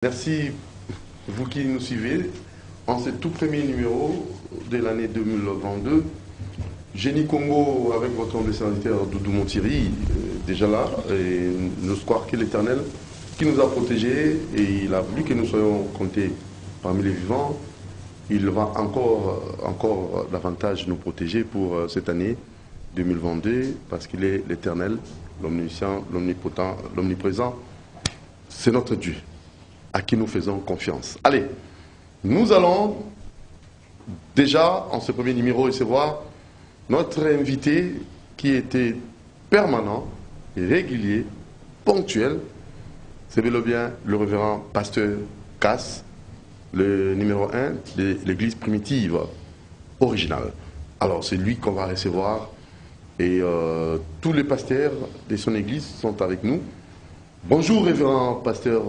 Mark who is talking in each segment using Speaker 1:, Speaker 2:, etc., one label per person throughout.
Speaker 1: Merci, vous qui nous suivez, en ce tout premier numéro de l'année 2022. Génie Congo, avec votre homme de serviteur Doudou Montiri, déjà là, et nous croire que l'Éternel qui nous a protégés, et il a voulu que nous soyons comptés parmi les vivants, il va encore davantage nous protéger pour cette année 2022, parce qu'il est l'Éternel, l'omniscient, l'omnipotent, l'omniprésent. C'est notre Dieu à qui nous faisons confiance. Allez, nous allons déjà, en ce premier numéro, recevoir notre invité qui était permanent, régulier, ponctuel. C'est bel et bien le révérend pasteur Cass, le numéro 1 de l'église primitive originale. Alors, c'est lui qu'on va recevoir et tous les pasteurs de son église sont avec nous. Bonjour, révérend pasteur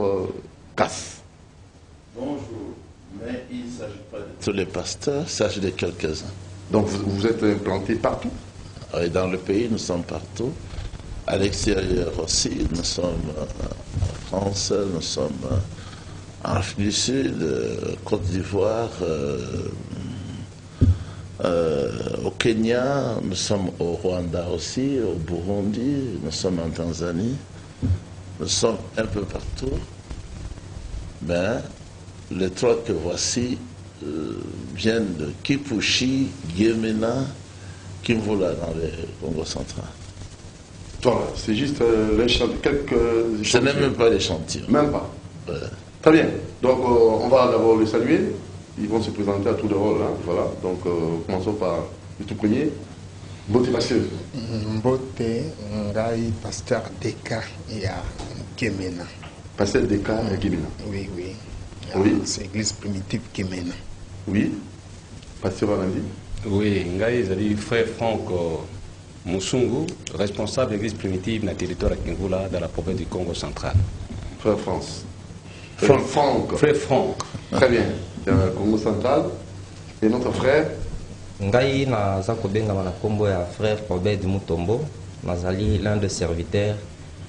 Speaker 1: Cass.
Speaker 2: Bonjour, mais il ne s'agit pas de tous les pasteurs, il s'agit de quelques-uns.
Speaker 1: Donc vous êtes implanté partout?
Speaker 2: Et dans le pays, nous sommes partout. À l'extérieur aussi, nous sommes en France, nous sommes en Afrique du Sud, Côte d'Ivoire, au Kenya, nous sommes au Rwanda aussi, au Burundi, nous sommes en Tanzanie, nous sommes un peu partout. Ben, les trois que voici viennent de Kipushi, Guémena, Kimvula dans le Congo central.
Speaker 1: Voilà, c'est juste quelques échantillons.
Speaker 2: Ce n'est même pas l'échantillon.
Speaker 1: Même pas.
Speaker 2: Ouais.
Speaker 1: Très bien. Donc on va d'abord les saluer. Ils vont se présenter à tour de rôle. Hein. Voilà. Donc commençons par le tout premier. Mbote pasteur.
Speaker 3: Mbote Ngai, pasteur Deka et à Guémena.
Speaker 1: Pasteur Deka et Guémena.
Speaker 3: Oui, oui.
Speaker 1: Oui.
Speaker 3: C'est l'église primitive Guémena.
Speaker 1: Oui. Pasteur Alandi.
Speaker 4: Oui, Ngai Zali, frère Franck Moussungu, responsable de l'église primitive dans le territoire de Kingula, dans la province du Congo central.
Speaker 1: Frère France.
Speaker 4: Franck. Frère Franck.
Speaker 1: Très bien. Dans le Congo central. Et notre frère.
Speaker 5: Ngai naza kobenga na kombo ya frère Robert Mutombo, nazali l'un des serviteurs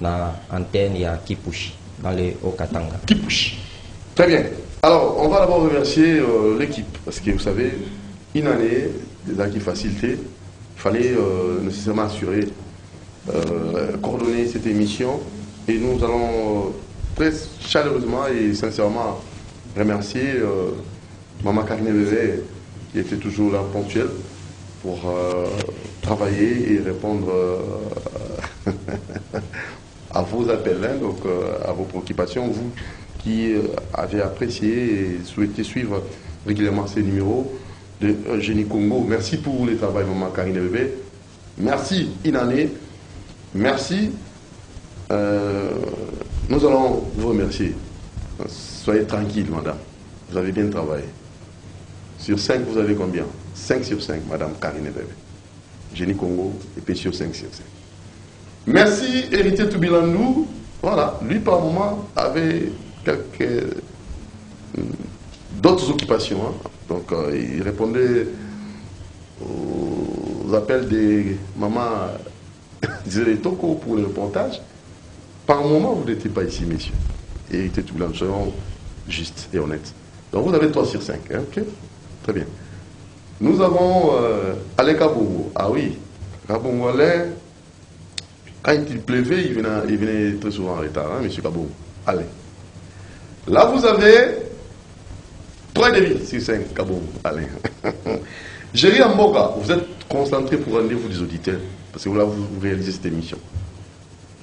Speaker 5: na antenne ya Kipushi dans le Haut-Katanga.
Speaker 1: Kipushi. Très bien. Alors, on va d'abord remercier l'équipe, parce que vous savez, une année, des acquis facilités, il fallait nécessairement assurer, coordonner cette émission, et nous allons très chaleureusement et sincèrement remercier Maman Karine Bébé, qui était toujours là ponctuelle pour travailler et répondre à vos appels, hein, donc à vos préoccupations, vous qui avez apprécié et souhaité suivre régulièrement ces numéros de Génie Congo. Merci pour le travail, Maman Karine Bébé. Merci, Inané. Merci. Nous allons vous remercier. Soyez tranquille, madame. Vous avez bien travaillé. Sur 5, vous avez combien? 5 sur 5, madame Karine Bébé. Génie Congo, et puis sur 5 sur 5. Merci, Héritier Toubilandou. Voilà, lui par moment avait d'autres occupations. Hein. Donc il répondait aux appels des mamans Toko pour le reportage. Par moment, vous n'étiez pas ici, messieurs. Héritier Toubilandou, soyons justes et honnêtes. Donc vous avez 3 sur 5. Hein, ok? Très bien. Nous avons Alain Kabongo. Ah oui, Kabongo Alain, quand il pleuvait, il venait très souvent en retard, hein, monsieur Kabongo. Allez. Là, vous avez 3,5 sur 5, Kabongo Alain. Géry Amboka, vous êtes concentré pour rendez-vous des auditeurs, parce que là, vous réalisez cette émission.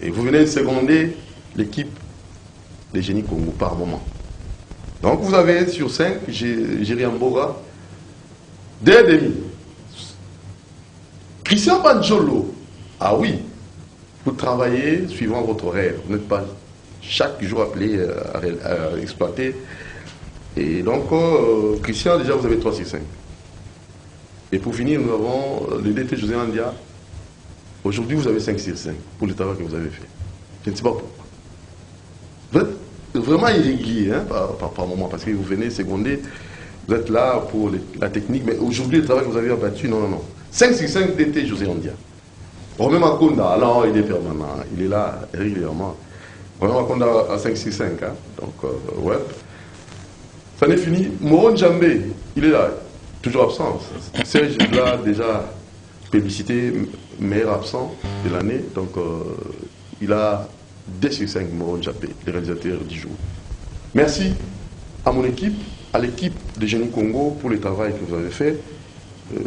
Speaker 1: Et vous venez de seconder l'équipe des Génie Congo par moment. Donc vous avez sur 5, Géry Amboka, 2,5. Christian Banjolo, ah oui, vous travaillez suivant votre horaire. Vous n'êtes pas chaque jour appelé à exploiter. Et donc, Christian, déjà, vous avez 3 sur 5. Et pour finir, nous avons le DT José Andia. Aujourd'hui, vous avez 5 sur 5 pour le travail que vous avez fait. Je ne sais pas pourquoi. Vous êtes vraiment irrégulier hein, par moment, parce que vous venez seconder. Vous êtes là pour la technique, mais aujourd'hui, le travail que vous avez abattu, non. 5 sur 5 DT José Andia. Romain Makonda, alors il est permanent, il est là régulièrement. On raconte à 5-6-5, hein. Donc, ouais. Ça n'est fini. Moron Djambé, il est là, toujours absent. Serge l'a déjà publicité, meilleur absent de l'année. Donc, il a 2 sur 5, Moron Djambé, le réalisateur du jour. Merci à mon équipe, à l'équipe de Génie Congo pour le travail que vous avez fait.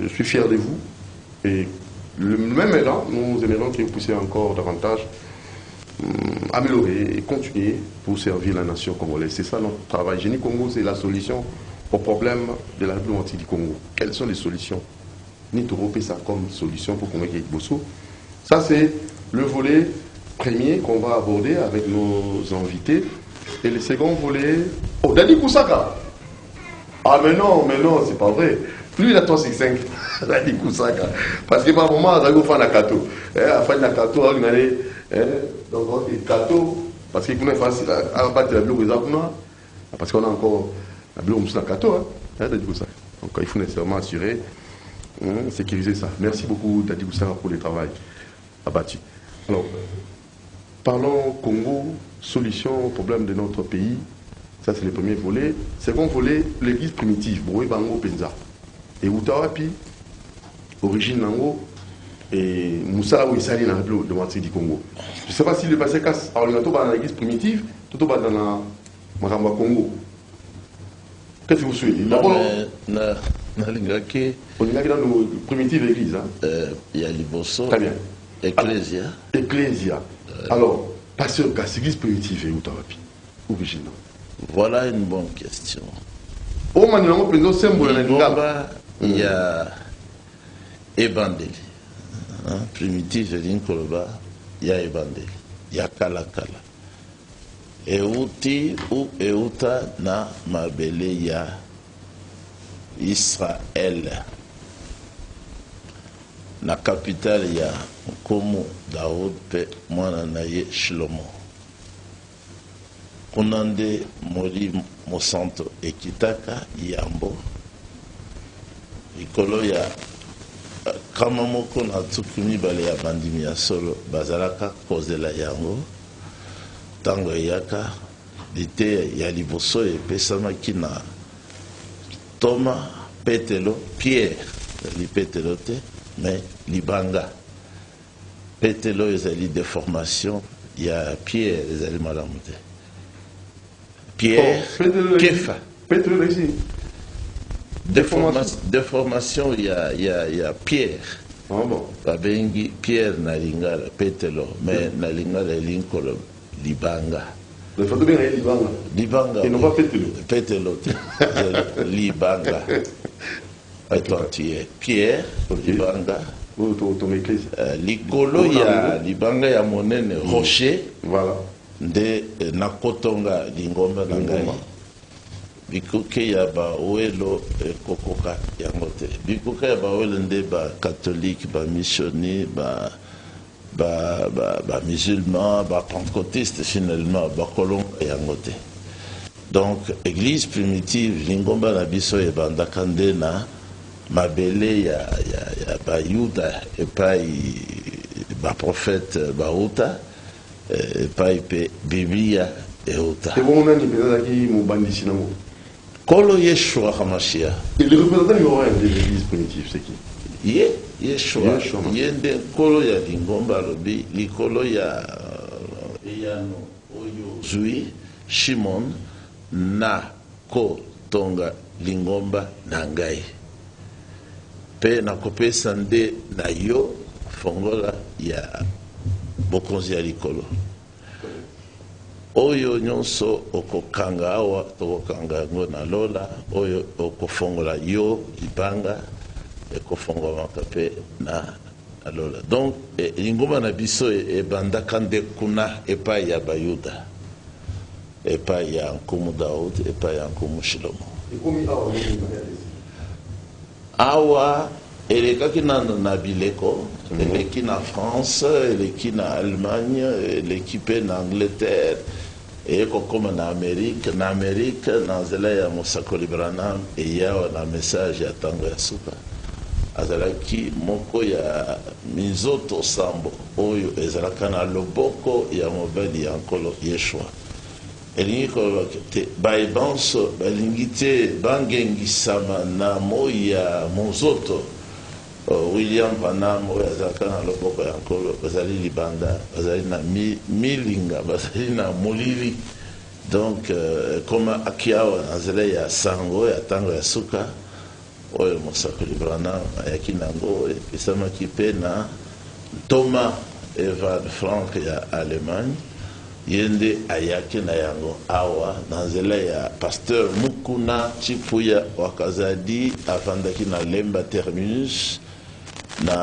Speaker 1: Je suis fier de vous. Et le même élan, nous aimerions que vous puissiez encore davantage améliorer et continuer pour servir la nation congolaise. C'est ça notre travail. Génie Congo, c'est la solution aux problèmes de la diplomatie du Congo. Quelles sont les solutions? Nitoro ça comme solution pour Congo Bosso. Ça, c'est le volet premier qu'on va aborder avec nos invités. Et le second volet... Oh, Dadi Koussaka. Ah, mais non, c'est pas vrai. Lui, il a 365. Dadi Koussaka. Parce que par moment, il a fait un kato. Il a fait un kato, il a donc, il kato. Parce qu'il est facile à battre la bloc parce qu'on a encore la bloc sur la kato. Dadi Koussaka. Donc, il faut nécessairement assurer, sécuriser ça. Merci beaucoup, Dadi Koussaka, pour le travail abattu. Alors, parlons Congo, solution au problème de notre pays. Ça, c'est le premier volet. Second volet, l'église primitive. Boé Bango Penza. Et Outawapi, origine Nango, et Moussa Ouissali dans le de Matri du Congo. Je ne sais pas s'il est passé casse. Alors, il y a dans l'église primitive, tout dans la Maramba Congo. Qu'est-ce que vous souhaitez? D'abord, on est dans nos primitives églises.
Speaker 2: Il y a Liboso.
Speaker 1: Très bien.
Speaker 2: Ecclesia.
Speaker 1: Ecclesia. Alors, pasteur casse, église primitive et Outawapi, origine.
Speaker 2: Voilà une bonne question.
Speaker 1: Au Manilongo,
Speaker 2: il y a Ebandeli. Primitif, il y a Ebandeli. Il y a Kalakala. Euti ou Euta na Mabele, il y a Israël. La capitale, il y a Komo, Daoud, Pe, Mwananaye, Shlomo. Kunande Mori Mosanto Ekitaka Yambo Ikolo ya kama moko na tukumi bale ya bandimi ya solo bazalaka kozela yango tango yaka lite ya liboso epesamaki na Thomas Petelo Pierre li Petelo te mais Libanga Petelo ezali déformation ya Pierre ezali malamu te Pierre, Kefa. Déformation, il y a Pierre.
Speaker 1: Ah bon.
Speaker 2: Pierre Nalingala, Petelo, mais Nalingala Linkolo, Libanga.
Speaker 1: Le photo bien Libanga.
Speaker 2: Libanga.
Speaker 1: Et non pas Petelo.
Speaker 2: Petelo, Libanga. Attends, tu es Pierre, Libanga. Likolo, il y a Libanga, il y a Monene, Rocher.
Speaker 1: Voilà.
Speaker 2: De nakotonga lingomba na ngai bikuke ya ba oelo kokoka yango te bikuke ya ba oelo nde ba catholique ba missionnaire ba musulman ba pentecôtiste finalement ba kolonga yango te. Donc église primitive lingomba na biso e bandaka nde na mabele ya ba yuda et pas ba prophète ba uta paipe Biblia euta.
Speaker 1: Et bon, on a dit que mon bandit sinamo.
Speaker 2: Kolo Yeshua Hamashia.
Speaker 1: Et le représentant numéro 1 de l'église primitive, c'est qui?
Speaker 2: Yeshua. Yende Kolo ya Lingomba Lobi, Likolo ya Eyano Oyo Zui, Shimon, Na Ko Tonga Lingomba Nangai. Pe na kopesa nde na yo fongola ya bokonzi ya likolo oyo nyonso okokanga awa tokokanga yango na lola oyo okofongola yo libanga ekofongwamaka mpe na lola. Donc lingomba na biso ebandaka nde kuna epai ya bayuda epai ya nkumu Daud epai ya nkumu Shilomo. Awa elekaki na bileko eleki na France eleki na Allemagne eleki mpe na Angleterre ekokoma na Amérique na nzela ya mosakoli Branham eyawa na message ya ntango ya suka azalaki moko ya minzoto sambo oyo ezalaka na loboko ya mobali ya nkolo Yeshua. Elingi kolobaka te bayebanso balingi te bangengisama na moi ya monzoto. William Branham oyo azalaka na loboko ya nkolo bazali libanda, bazali na milinga, bazali na molili. Donc koma akiawa na nzela ya sango ya ntango ya suka oyo mosakoli Branham ayaki nango epesamaki mpe na Thomas Evald Frank ya Allemagne, ye nde ayaki na yango awa na nzela ya Pasteur Mukuna Chipuya Wakazadi avandaki na Lemba Terminus na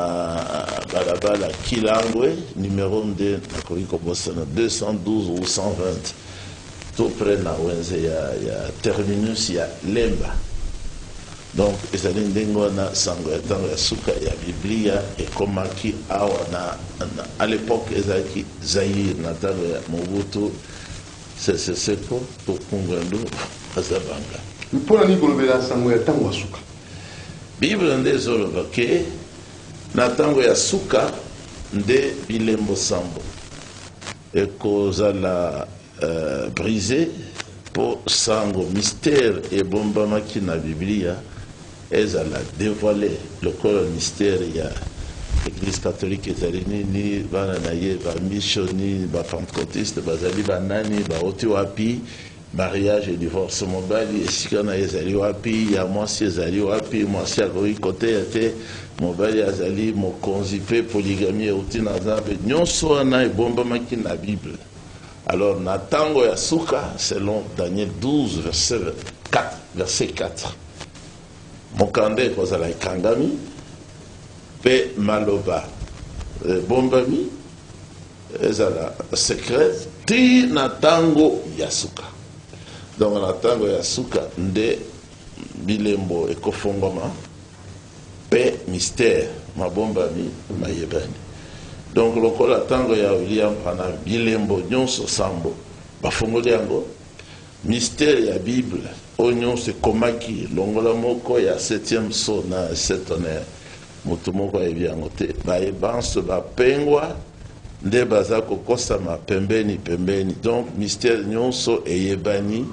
Speaker 2: balabala Kilangwe numéro 2 nakoki kobosana 212 ou 120 tout près na wenze ya terminus ya Lemba. Donc ezali ndenge wana sango ya ntango ya suka ya Biblia ekomaki awa à l'époque ezalaki Zaïre na ntango ya Mobutu Sese Seko Ngwendu Kazabanga.
Speaker 1: mpona nini kolobela sango ya ntango ya suka?
Speaker 2: Bible nde ezoloba ke na ntango ya suka nde bilembo sambo ekozala brisé po sango mystère ebombamaki na Biblia ezala dévoilé lokola mystère ya Église catholique ezali nini, bana na ye bamisioni bapentecôtiste bazali banani baoti wapi, mariage et divorce mobali esika na ye ezali wapi, ya mwasi ezali wapi, mwasi akoki koteya te, mobali azali mokonzi mpe polygamie euti na Nzambe, nyonso wana ebombamaki na Bible. Alors na ntango ya suka selon Daniel 12 verset 4 mokanda ekozala ekangami mpe maloba bombami ezala secret ti na ntango ya suka. Donc na ntango ya suka nde bilembo ekofongama mpe mystère mabombami mayebani. Donc lokola ntango ya William Branham bilembo nyonso sambo bafongoli yango, mystère ya Bible oyo nyonso ekomaki longola moko ya 7e so na 7 tonnerre moto moko ayebi yango te, bayebanso bapengwa nde baza kokosama pembeni. Donc mystère nyonso eyebani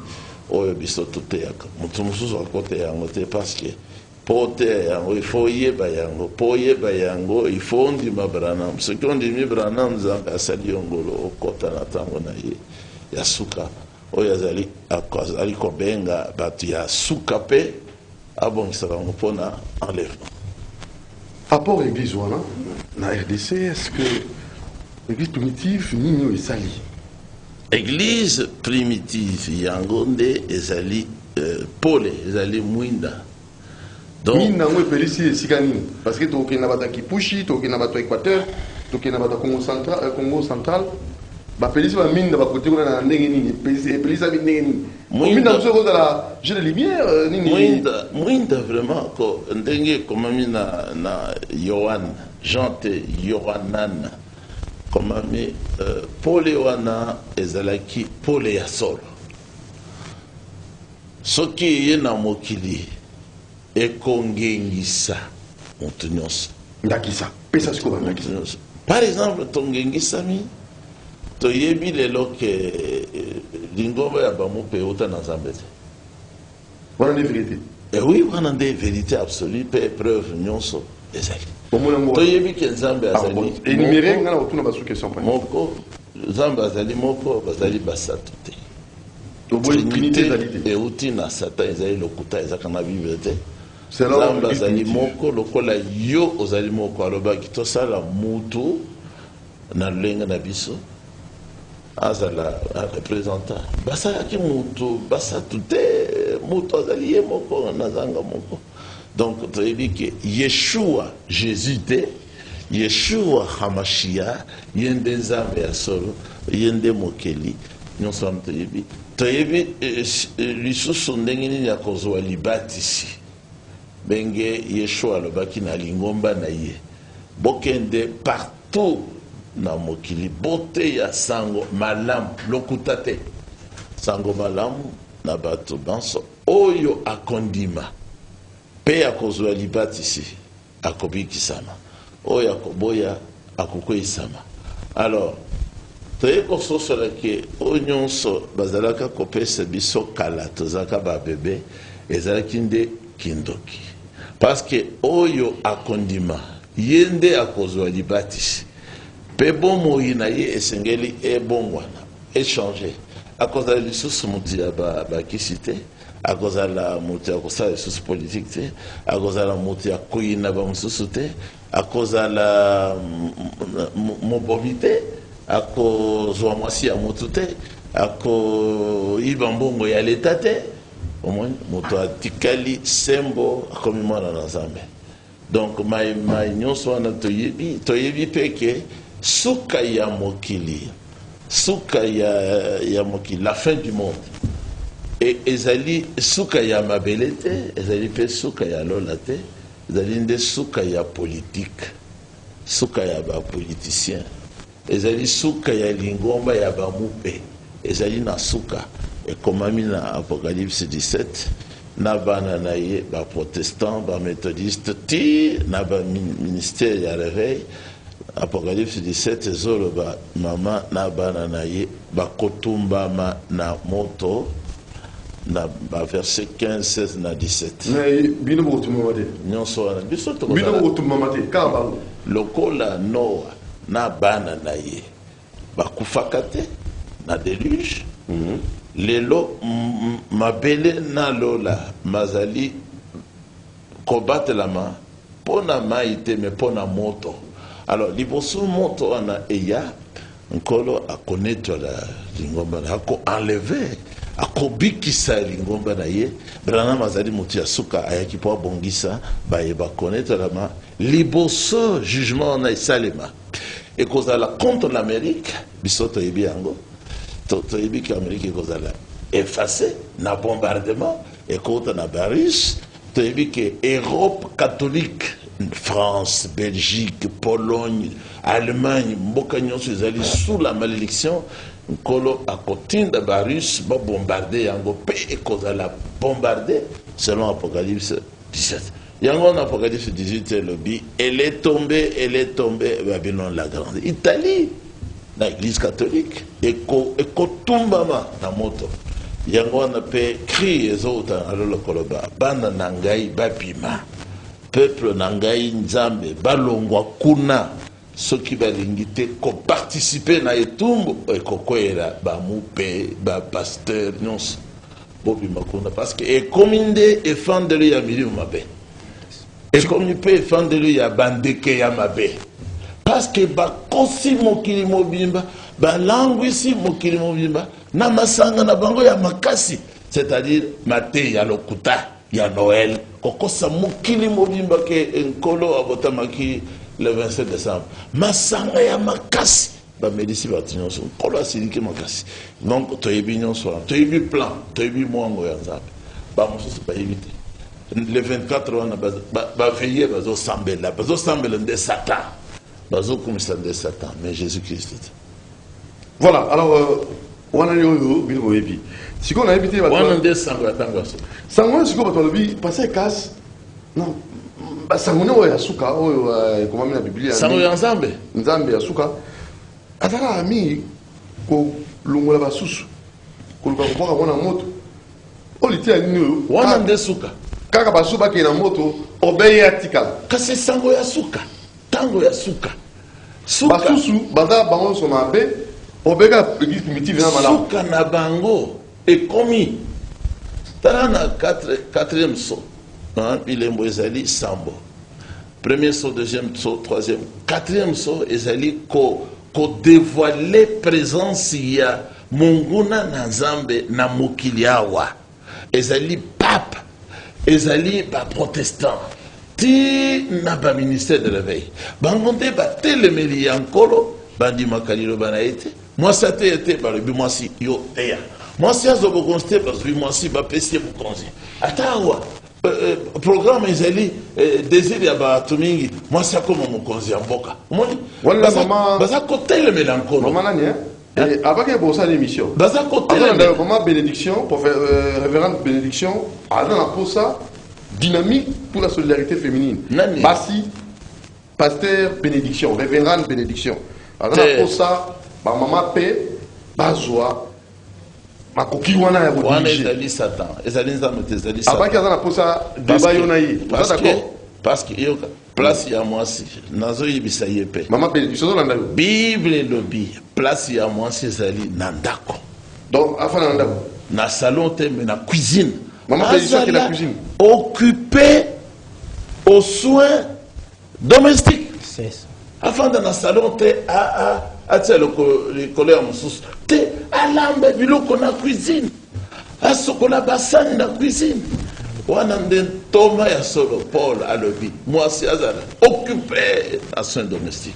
Speaker 2: oyo biso toteyaka, moto mosusu akoteya yango te parce que po te yango il faut yeba yango, po yeba yango il faut ondima Branham. Soki ondimi Branham Nzambe asali yongolo okota na ntango na ye ya suka oyo azali kobenga bato ya suka mpe abongisaka yango mpona enlèvement.
Speaker 1: Rapport église wana na RDC, est-ce que l'église primitive nini oyo esali?
Speaker 2: Église primitive yango nde ezali pole, ezali mwinda.
Speaker 1: Mine nango epelisi esika nini? Parce que tokokende na bato ya Kipushi, tokokende na bato ya Équateur, tokokende na bato ya Congo central, bapelisi bamine na bakote kuna na ndenge nini? Epelisami ndenge nini? Mine na biso ekozala jeu de lumière nini?
Speaker 2: Mwinda vraiment ko ndenge ekomami na Yohan, Jean te Yohanan komami pole wana ezalaki pole ya solo. Soki ye na mokili ekongengisa moto nyonso
Speaker 1: ndakisa pesa sikoba ndakisa.
Speaker 2: Par exemple tongengisami toyebi lelo ke lingomba ya bamope euta na Nzambe te.
Speaker 1: Wana nde vérité.
Speaker 2: Oui, wana nde vérité absolue mpe preuve nyonso ezali. Toyebi ke Nzambe azali
Speaker 1: énuméré ngana otuna basu question pa
Speaker 2: moko, Nzambe azali moko, bazali basato te.
Speaker 1: Trinité ezali
Speaker 2: euti na Satan ezali lokuta ezaka na Bible te.
Speaker 1: Nzambe
Speaker 2: azali moko lokola yo ozali moko, alobaki tosala mutu na lolenge na biso azala représentant basalaki mutu basatu te, mutu azali ye moko na zanga moko. Donc toyebi ke Yeshua Jésus te, Yeshua Hamashia ye nde Nzambe ya solo, ye nde mokeli nyonso wana toyebi lisusu ndenge nini akozwa libatisi benge Yeshua alobaki na lingomba na ye bokende partout na mokili bote ya sango malamu lokuta te, sango malamu na bato banso oyo akondima pe akozwa libatisi akobikisama oyo akoboya akokweyisama. Alors toye kososola ke oyo nyonso bazalaka kopesa biso kala tozalaka babebe ezalaki nde kindoki, parce que oyo akondima ye nde akozwa libatisi mpe bomoi na ye esengeli ebongwana echange, akozala lisusu motu ya bakisi te, akozala motu ya kosala lisusu politike te, akozala motu ya koyina bamosusu te, akozala mobomi te, akozwa mwasi ya motu te, akoyiba mbongo ya leta te, omoni moto atikali sembo akomi mwana na Nzambe. Donc mai nyonso wana toyebi peke suka ya mokili, suka ya mokili, la fin du monde, et ezali suka ya mabele te, ezali pe suka ya lola te, ezali nde suka ya politique, suka ya bapoliticien, ezali suka ya lingomba ya bamupe, ezali na suka ekomami na Apocalypse 17 na bana na ye ba protestant ba méthodiste ti na ba ministère ya réveil. Apocalypse 17 ezoloba mama na bana na ye bakotumbama na moto na ba verset 15, 16 na 17.
Speaker 1: Mais bino botumamate
Speaker 2: nyonso wana biso to
Speaker 1: bino botumamate kaba
Speaker 2: lokola Noa na bana na ye bakufaka te na déluge. Lelo mabele na lola mazali kobatela pona maite me pona moto. Alors liboso moto wana eya nkolo akoneto la lingomba na ako enlever akobikisa lingomba na ye brana mazali motu ya suka ayaki po bongisa baye bakoneto la liboso jugement na isalema ekozala contre l'Amérique bisoto yebi yango toyebi que l'Amérique ekozala effacé na bombardement et contre na Paris. Toyebi que Europe catholique, France, Belgique, Pologne, Allemagne, mboka nyonso ezali sous la malédiction nkolo akotinda Barus ba bombarder yango pe ekozala bombarder selon Apocalypse 17. Yango en Apocalypse 18 lobby, elle est tombée Babylone la grande. Italie na église catholique ekotumbama na moto yango wana pe cri ezota alolo koloba bana na ngai babima peuple na ngai Nzambe balongwa kuna soki balingi te koparticipe na etumbu ekokwela bamupe bapasteur nyonso bobima kuna parce que ekomi nde efandeli ya milimo mabe, ekomi mpe efandeli ya bandeke ya mabe. Parce que bakosi mokili mobimba, balangwisi mokili mobimba, na masanga na bango ya makasi, c'est-à-dire mate ya lokuta ya Noël, kokosa mokili mobimba ke nkolo abotamaki le 27 décembre. Masanga ya makasi, ba medisi batinyoso, nkolo asiliki makasi. Donc toyebi nyonso, toyebi plan, toyebi mwango ya Nzambe. Ba mosusu ba éviter. Le 24 wana ba veiller bazo sambela nde Satan. De Satan, mais Jésus-Christ.
Speaker 1: Voilà, alors, on a eu si on a évité, on a des sanguins. Sanguins, si on a vu, passer casse. Non, sanguins, on a souka, comment on a Bible.
Speaker 2: Sanguins ensemble.
Speaker 1: Nzambe ya souka. Ataka ami, ko lungola basusu. Ko luka ko bona moto. Oliti ya nini?
Speaker 2: Wana nde souka.
Speaker 1: Kaka basuba ke na moto, obeya tikala.
Speaker 2: Kasi sango ya souka. Tango ya suka
Speaker 1: basusu baza bango so mabe obeka église primitive na malamu
Speaker 2: suka na bango ekomi tala na 4e saut bilembo ezali sambo, premier saut, deuxième saut, troisième, quatrième saut ezali ko dévoiler présence ya monguna na Nzambe na mokili awa, ezali pape, ezali ba protestant ti na ba ministère de l'éveil bangonde ba telemeli yankolo bandi makalilo banaete moi ça été ba lebi moi si yo teya moi si azobo constater parce que moi si ba pesi bu konzi atawa programme ezali désir ya ba tumingi moi ça comme mon konzi ya mboka moni
Speaker 1: wala mama
Speaker 2: baza ko telemeli yankolo
Speaker 1: mama nani et avant que pour ça l'émission
Speaker 2: baza ko telemeli
Speaker 1: comment bénédiction pour faire révérende bénédiction avant pour ça dynamique pour la solidarité féminine.
Speaker 2: Nani.
Speaker 1: Bassi, pasteur bénédiction, révérende bénédiction. Alors pour ça, maman paix, bazwa, makoki wana ya
Speaker 2: wana
Speaker 1: dirige.
Speaker 2: ezali Satan, ezali nzambe te, ezali
Speaker 1: Abaki
Speaker 2: Satan.
Speaker 1: azana pour ça débat yonayi. D'accord?
Speaker 2: Parce que yoka place ya mwasi nazo yebisa ye pe.
Speaker 1: Maman bénédiction landa yo.
Speaker 2: Bible lobi place ya mwasi ezali na ndako.
Speaker 1: Donc afana landa.
Speaker 2: Na salon te mais na cuisine.
Speaker 1: Maman bénédiction qui la cuisine.
Speaker 2: Occupé aux soins domestiques.
Speaker 5: C'est ça.
Speaker 2: Afin de na salon te a tia le colère moussous. Te alambe biloko na cuisine. A sokola basani na cuisine. Wana nden toma ya solo Paul alobi. Moi si azala occupé à soins domestiques.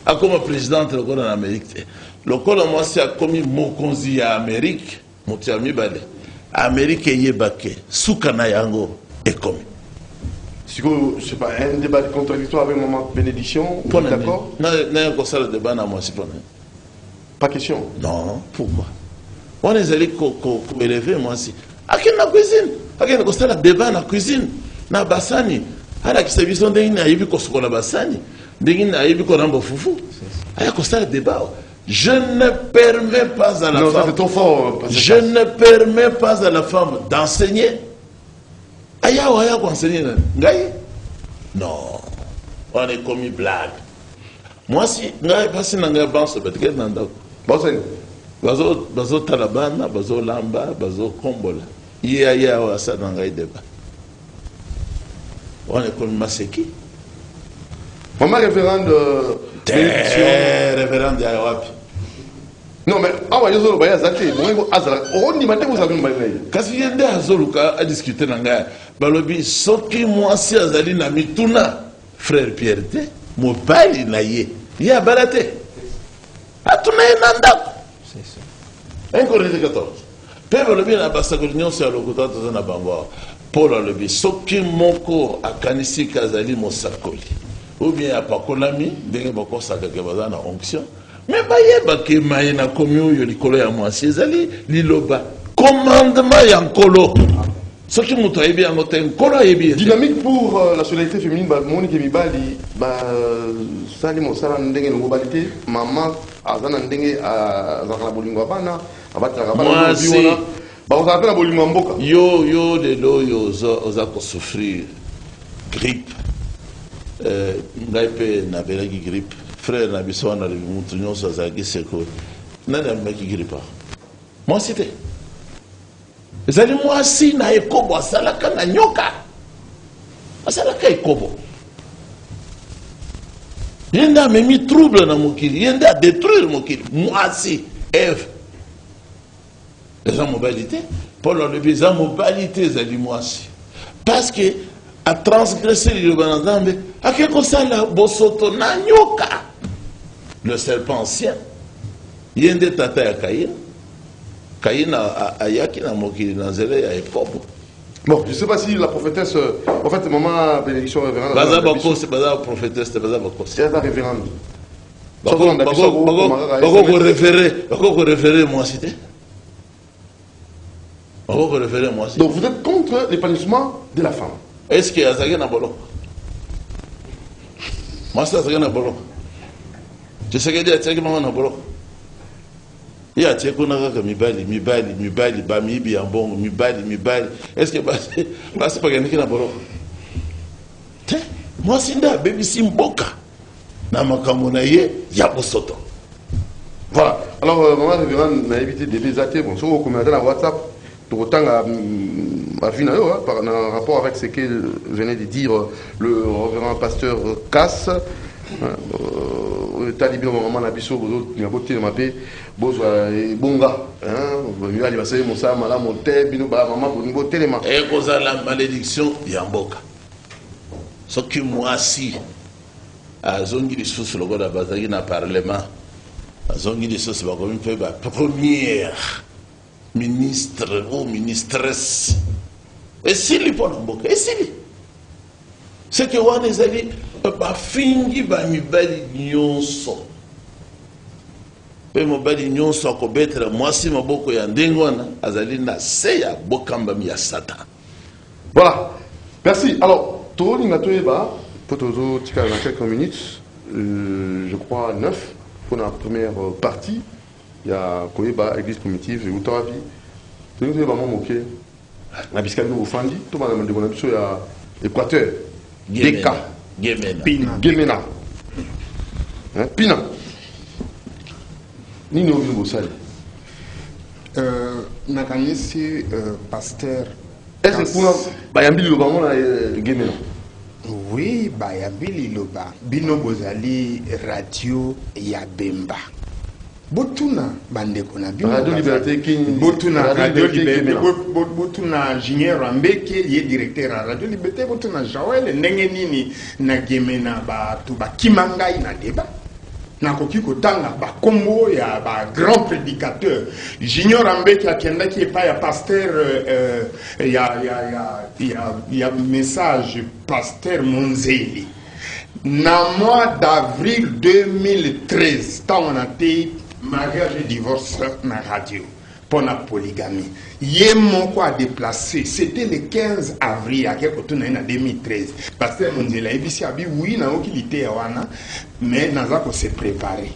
Speaker 2: A comme présidente le en Amérique. Le col moi si a commis mokonzi ya Amérique. Motiami bale. Amérique yebake soukana yango ekomi.
Speaker 1: Je sais pas, un débat contradictoire avec maman bénédiction, d'accord?
Speaker 2: Non, ça le débat na moi si
Speaker 1: Pas question.
Speaker 2: non, pourquoi? On est allé élever moi si. Akin na cuisine, akin ko sala débat na cuisine, na basani. Ala ki service ndenge na yebi ko sokola basani, ndenge na yebi ko rambo fufu. Aya ko sala débat. Je ne permets pas à la
Speaker 1: non,
Speaker 2: femme.
Speaker 1: ça c'est trop fort.
Speaker 2: Je ne permets pas à la femme d'enseigner. Aya wa ya ko enseigner ngai? Non. On est commis blague. Moi si ngai pasi na ngai banso betike na ndako.
Speaker 1: Bon, c'est
Speaker 2: Bazo talabana, bazo lamba, bazo kombola. Iya wa sa na ngai débat. On est commis maseki.
Speaker 1: maman révérende bénédiction.
Speaker 2: Révérende ya wapi?
Speaker 1: Non, mais awa yozolo baya zate, bon azala. On dit maintenant vous avez une baille.
Speaker 2: Kasi yende azoluka a discuter na ngai. Balobi soki mwasi azali na mituna frère Pierre te mobali na ye. Ya balate. Atuna na ndako.
Speaker 5: C'est ça.
Speaker 2: 1 Corinthiens 14. Peuple le bien à Bassagolignon, c'est à l'okuta de na bango. Paul le bi soki moko akanisi kazali mosakoli. Ou bien à pakolami, ndenge bako sakake bazana onction. Mais bayeba ke maina komyo yo likolo ya mwasi ezali liloba. Commandement ya nkolo. Soki muto ayebi yango te nkolo ayebi.
Speaker 1: Dynamique pour la solidarité féminine, Monique Mibali, Sali Mosala Ndenge Ngobalité, maman, Azana Ndenge, Zakala Bolingo Abana, Abataka Abana, on s'appelle Bolingo Mboka.
Speaker 2: Yo, de l'eau, oza ko souffrir grippe. Ngai na belagi grippe. Frère na biso na mutu nyonso azaki seko. Nani amaki grippe? Moi c'était. Ezali mwasi na ekobo asalaka na nyoka. Asalaka ekobo. Yenda amemi trouble na mokili, yenda détruire mokili. Mwasi, Eve. Eza mobilité. Paul le dit, eza mobilité ezali mwasi. Parce que a transgressé le banzambe, a quelque sala bosoto na nyoka. Le serpent ancien. Yende tata ya Caïn. Caïn a yaki na mokili na zele ya ekobo.
Speaker 1: Bon, je ne sais pas si la prophétesse, en fait, maman bénédiction révérende.
Speaker 2: Baza bakos, baza prophétesse, baza bakos.
Speaker 1: C'est la révérende.
Speaker 2: Bako référer moi cité. Bako référer moi cité.
Speaker 1: Donc vous êtes contre l'épanouissement de la femme.
Speaker 2: Est-ce qu'il y a ça na bolo? Moi ça ça na bolo. Je sais que dia teki mama na bolo. Ya teki na kaka mibali ba mibi ya mbongo mibali. Est-ce que basi pas gagner na bolo? Te, moi sinda baby simboka. Na makambo na ye ya bosoto.
Speaker 1: Voilà. Alors maman révérende n'a évité de désater bon sur vos commentaires dans WhatsApp. Tout autant à par en rapport avec ce que venait de dire le révérend pasteur Cass. Talibé maman na biso bozo ngabote na mape bozo bonga hein il va se mosa mala monte bino ba maman boningo telema
Speaker 2: et causa la malédiction ya mboka soki mwasi azongi lisusu lokola bazaki na parlement azongi lisusu bakomi mpe ba première ministre ou ministresse esili mpo na mboka esili seke wana ezali bafingi bamibali nyonso mpe mobali nyonso akobetela mwasi maboko ya ndenge wana azali na se ya bokambami ya Satan.
Speaker 1: Voilà. Merci. Alors, Toro Ningatoeba, Potozo Tika dans quelques minutes, je crois 9 pour la première partie. Il y a Koeba, Église primitive et Utaravi. Nous avons vraiment moqué. La Biscayne au Fandi, tout le monde a demandé il y a Équateur, Deka, Gemena. Pina. Nini Obi Bosali.
Speaker 3: Nakanyesi pasteur.
Speaker 1: Est-ce que pour Bayambi le Bamon a Gemena?
Speaker 3: Oui, Bayambi Loba. Bino Bozali radio Yabemba. Botuna bandeko na bino
Speaker 1: Radio Liberté qui
Speaker 3: Botuna Radio Liberté Botuna Junior Ambeke ye directeur à Radio Liberté Botuna Joël ndenge nini na Gemena ba tu ba kimangai na débat na koki kotanga ba kombo ya ba grand prédicateur Junior Ambeke akenda ki pa ya pasteur ya message pasteur Monzeli na mois d'avril 2013 tant on a été mariage et divorce na radio pour la polygamie. Yé mon quoi déplacé, c'était le 15 avril à quelque chose en 2013. Parce que mon Dieu, oui, na okilité wana, mais naza ko se préparer.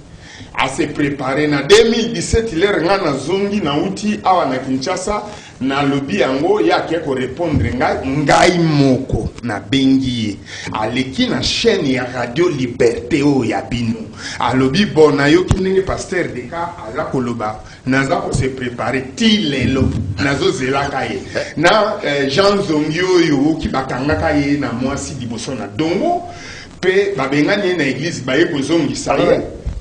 Speaker 3: À se préparer na 2017 il est na zongi na uti awa na Kinshasa na lobi yango ya ko répondre ngai moko na bengi aleki na chaîne ya Radio Liberté o ya bino alobi bona yo kinenge pasteur de ka ala koloba naza ko se préparer ti lelo nazo zelaka ye na Jean Zongio yo ki bakanga ka ye na mwasi liboso na dongo pe babengani na église baye ko zongi saye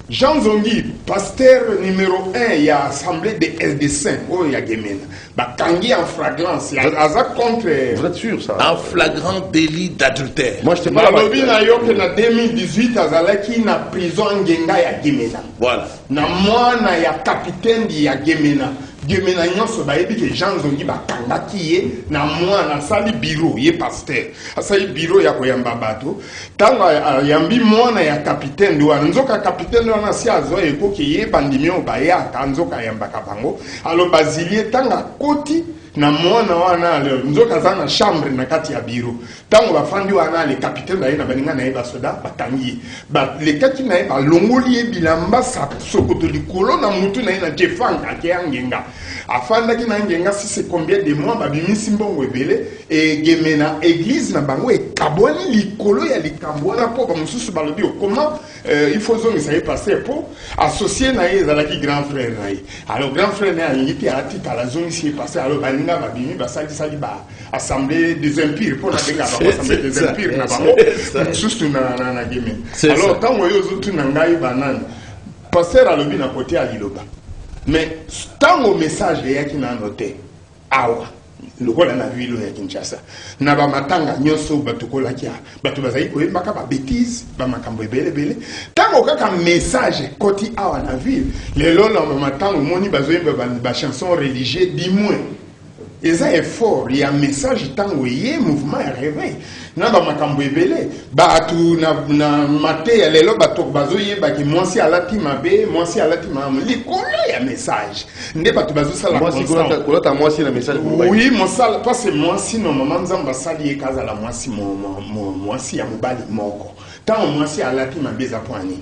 Speaker 3: Jean Zongi, pasteur numéro 1, il y a assemblée des saints, oh, il y a Gemena. Bakangi en flagrance, il y a contre.
Speaker 1: Vous êtes sûr ça?
Speaker 2: En flagrant délit d'adultère.
Speaker 1: Moi je t'ai pas
Speaker 3: là. En 2018, Azalaki na prison en Genga ya Gemena.
Speaker 2: Voilà.
Speaker 3: Na moi, na ya capitaine di ya Gemena. Gemena nyonso bayebi ke Jean Zongi bakangaki ye na moi na sali bureau ye pasteur. Asali bureau ya koyamba bato. Tanga yambi moi na ya capitaine do nzoka capitaine do na si azo ekoki ye bandimio baya kanzoka yamba kabango. Alo basilie tanga koti na mwana wana nzoka za na chambre na kati ya bureau. Tango bafandi wana le capitaine na baninga na ye basoda batangi. Ba le kati na ye ba longoli ye bilamba sa sokoto likolo na mutu na ye na jefanga ke angenga. Afanda ki na ngenga si c'est combien de mois babimisi mbongo ebele et Gemena église na bango e kabwani likolo ya likambwana po ba mususu balobi comment il faut zongi ça est passé pour associer na ye zalaki grand frère na ye. Alors grand frère na yiti ati kala zongi si passé alors baninga babimi basali sali ba assemblée des empires pour na benga ba assemblée des empires na bango mususu na Gemena. Alors tant yo zotu na ngai banane pasteur alobi na côté à Liloba. Mais tant au message qui n'a noté, awa, le rôle na ville ya Kinshasa, na ba matanga nyoso batukola kia, batu bazai ko mbaka ba bêtise, ba makambo ebele. Tant au kaka message koti awa na ville, les lolo matanga moni bazoye ba chanson religieuse di moins. Et ça est fort, il y a un message tant où il y a mouvement réveil. Na ba makambo ebele, ba tu na maté les lo ba to bazoye ba ki mwasi alati mabe, mwasi alati mam. Likolo ya message. Nde ba tu bazo sala
Speaker 1: mwasi kolata mwasi na message.
Speaker 3: Oui, mon sala toi c'est mwasi no maman nzamba sali e kaza la mwasi mwasi ya mobali moko. Tant mwasi alati mabe za poani.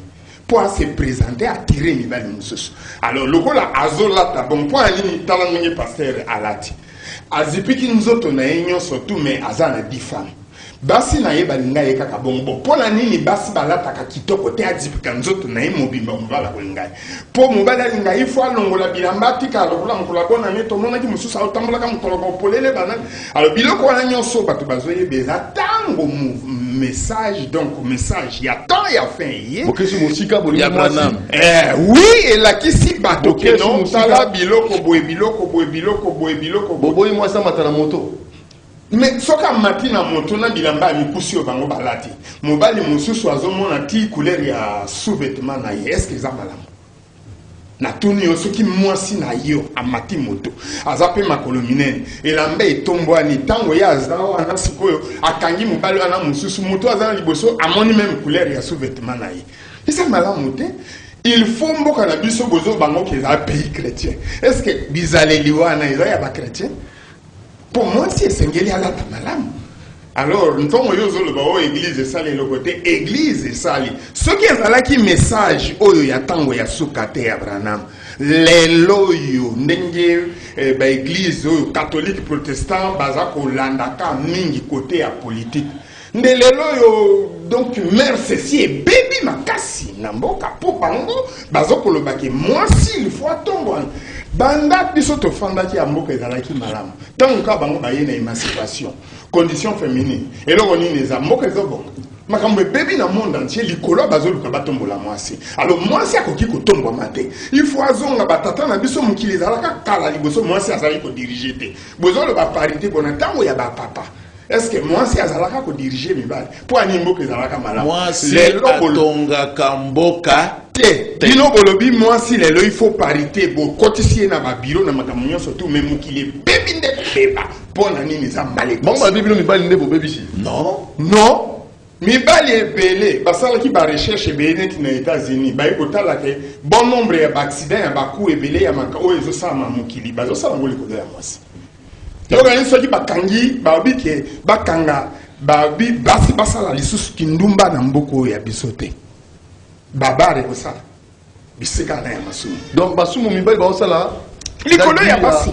Speaker 3: Pour se présenter à tirer mibali mususu. Alors lokola azola ta bon point ni talangi pasteur alati. Azipiki nzoto na enyo surtout mais azana 10 femmes. Basi na ye balinga ye kaka bongo. Pona nini basi balata ka kitoko te azipika nzoto na ye mobimba mobala kolinga. Po mobala linga ifo alongola bilamba tika alokola mkola bona ne to mona ki mususu autambola ka mkola ko polele bana. Alors biloko wana nyonso batu bazoye beza tango message donc message ya temps ya fin ye.
Speaker 1: OK si musika boli
Speaker 2: Branham.
Speaker 3: Oui et la kisi bato ke non tala biloko boye
Speaker 1: boboyi moi ça matana moto.
Speaker 3: Mais soka matina moto na bilamba mikusi yo bango balati. Mobali mususu azomona ti couleur ya sous-vêtement na ye. Est-ce que ça malamu? Na tuni yo soki mwasi na yo amati moto. Azape makolo minene. Elamba etombwani tango ya azawa na sikoyo akangi mobali wana mususu moto azana liboso amoni même couleur ya sous-vêtement na ye. Et ça malamu te? Il faut mboka na biso bozo bango ke za pays chrétien. Est-ce que bizaleli wana eza ya ba chrétien? Pour moi, si c'est ngeli ala malamu. Alors, nous avons l'église sali le côté église sali. Ce qui est là qui message, oyo ya tango ya sukate Abraham. Les loyo, n'enge église catholique protestant, bazako landaka mingi côté à politique. Ndelelo donc mère ceci et baby makasi namboka po bango bazoko lobaki moi si il faut tomber banda biso to fanda ki amboka ezalaki malamu tant ka bango baye na émancipation condition féminine et là on est amboka ezobon makambo baby na monde entier likolo bazoluka batombola mwasi alors mwasi akoki kotomba mate il faut azonga batata na biso mukili ezalaka kala liboso mwasi azali ko diriger te bozolo ba parité bona tango ya ba papa. Est-ce que moi si azalaka ko diriger mibali pour animbo que azalaka malamu
Speaker 2: moi si atonga kamboka
Speaker 3: te dino bolobi moi si lelo il faut parité bo kotisie na ba bureau na makamunyo surtout même mukile bebi nde beba pona nini za malé
Speaker 1: bon ba bibino mibali nde bo bebi si
Speaker 3: non mibali ebele basala ki ba recherche benet na États-Unis ba ekotala ke bon nombre ya accident ya ba coup ebele ya maka o ezo sa mamukili bazo sa ngoli ko ya mwasi. Donc, il y a des bakangi, babike, bakanga, babi, basi basala lisusu kindumba na mboko ya bisote. Babare kosala. Biseka na ya masumu.
Speaker 1: Donc, masumu mibali ba osala.
Speaker 3: Likolo ya basi.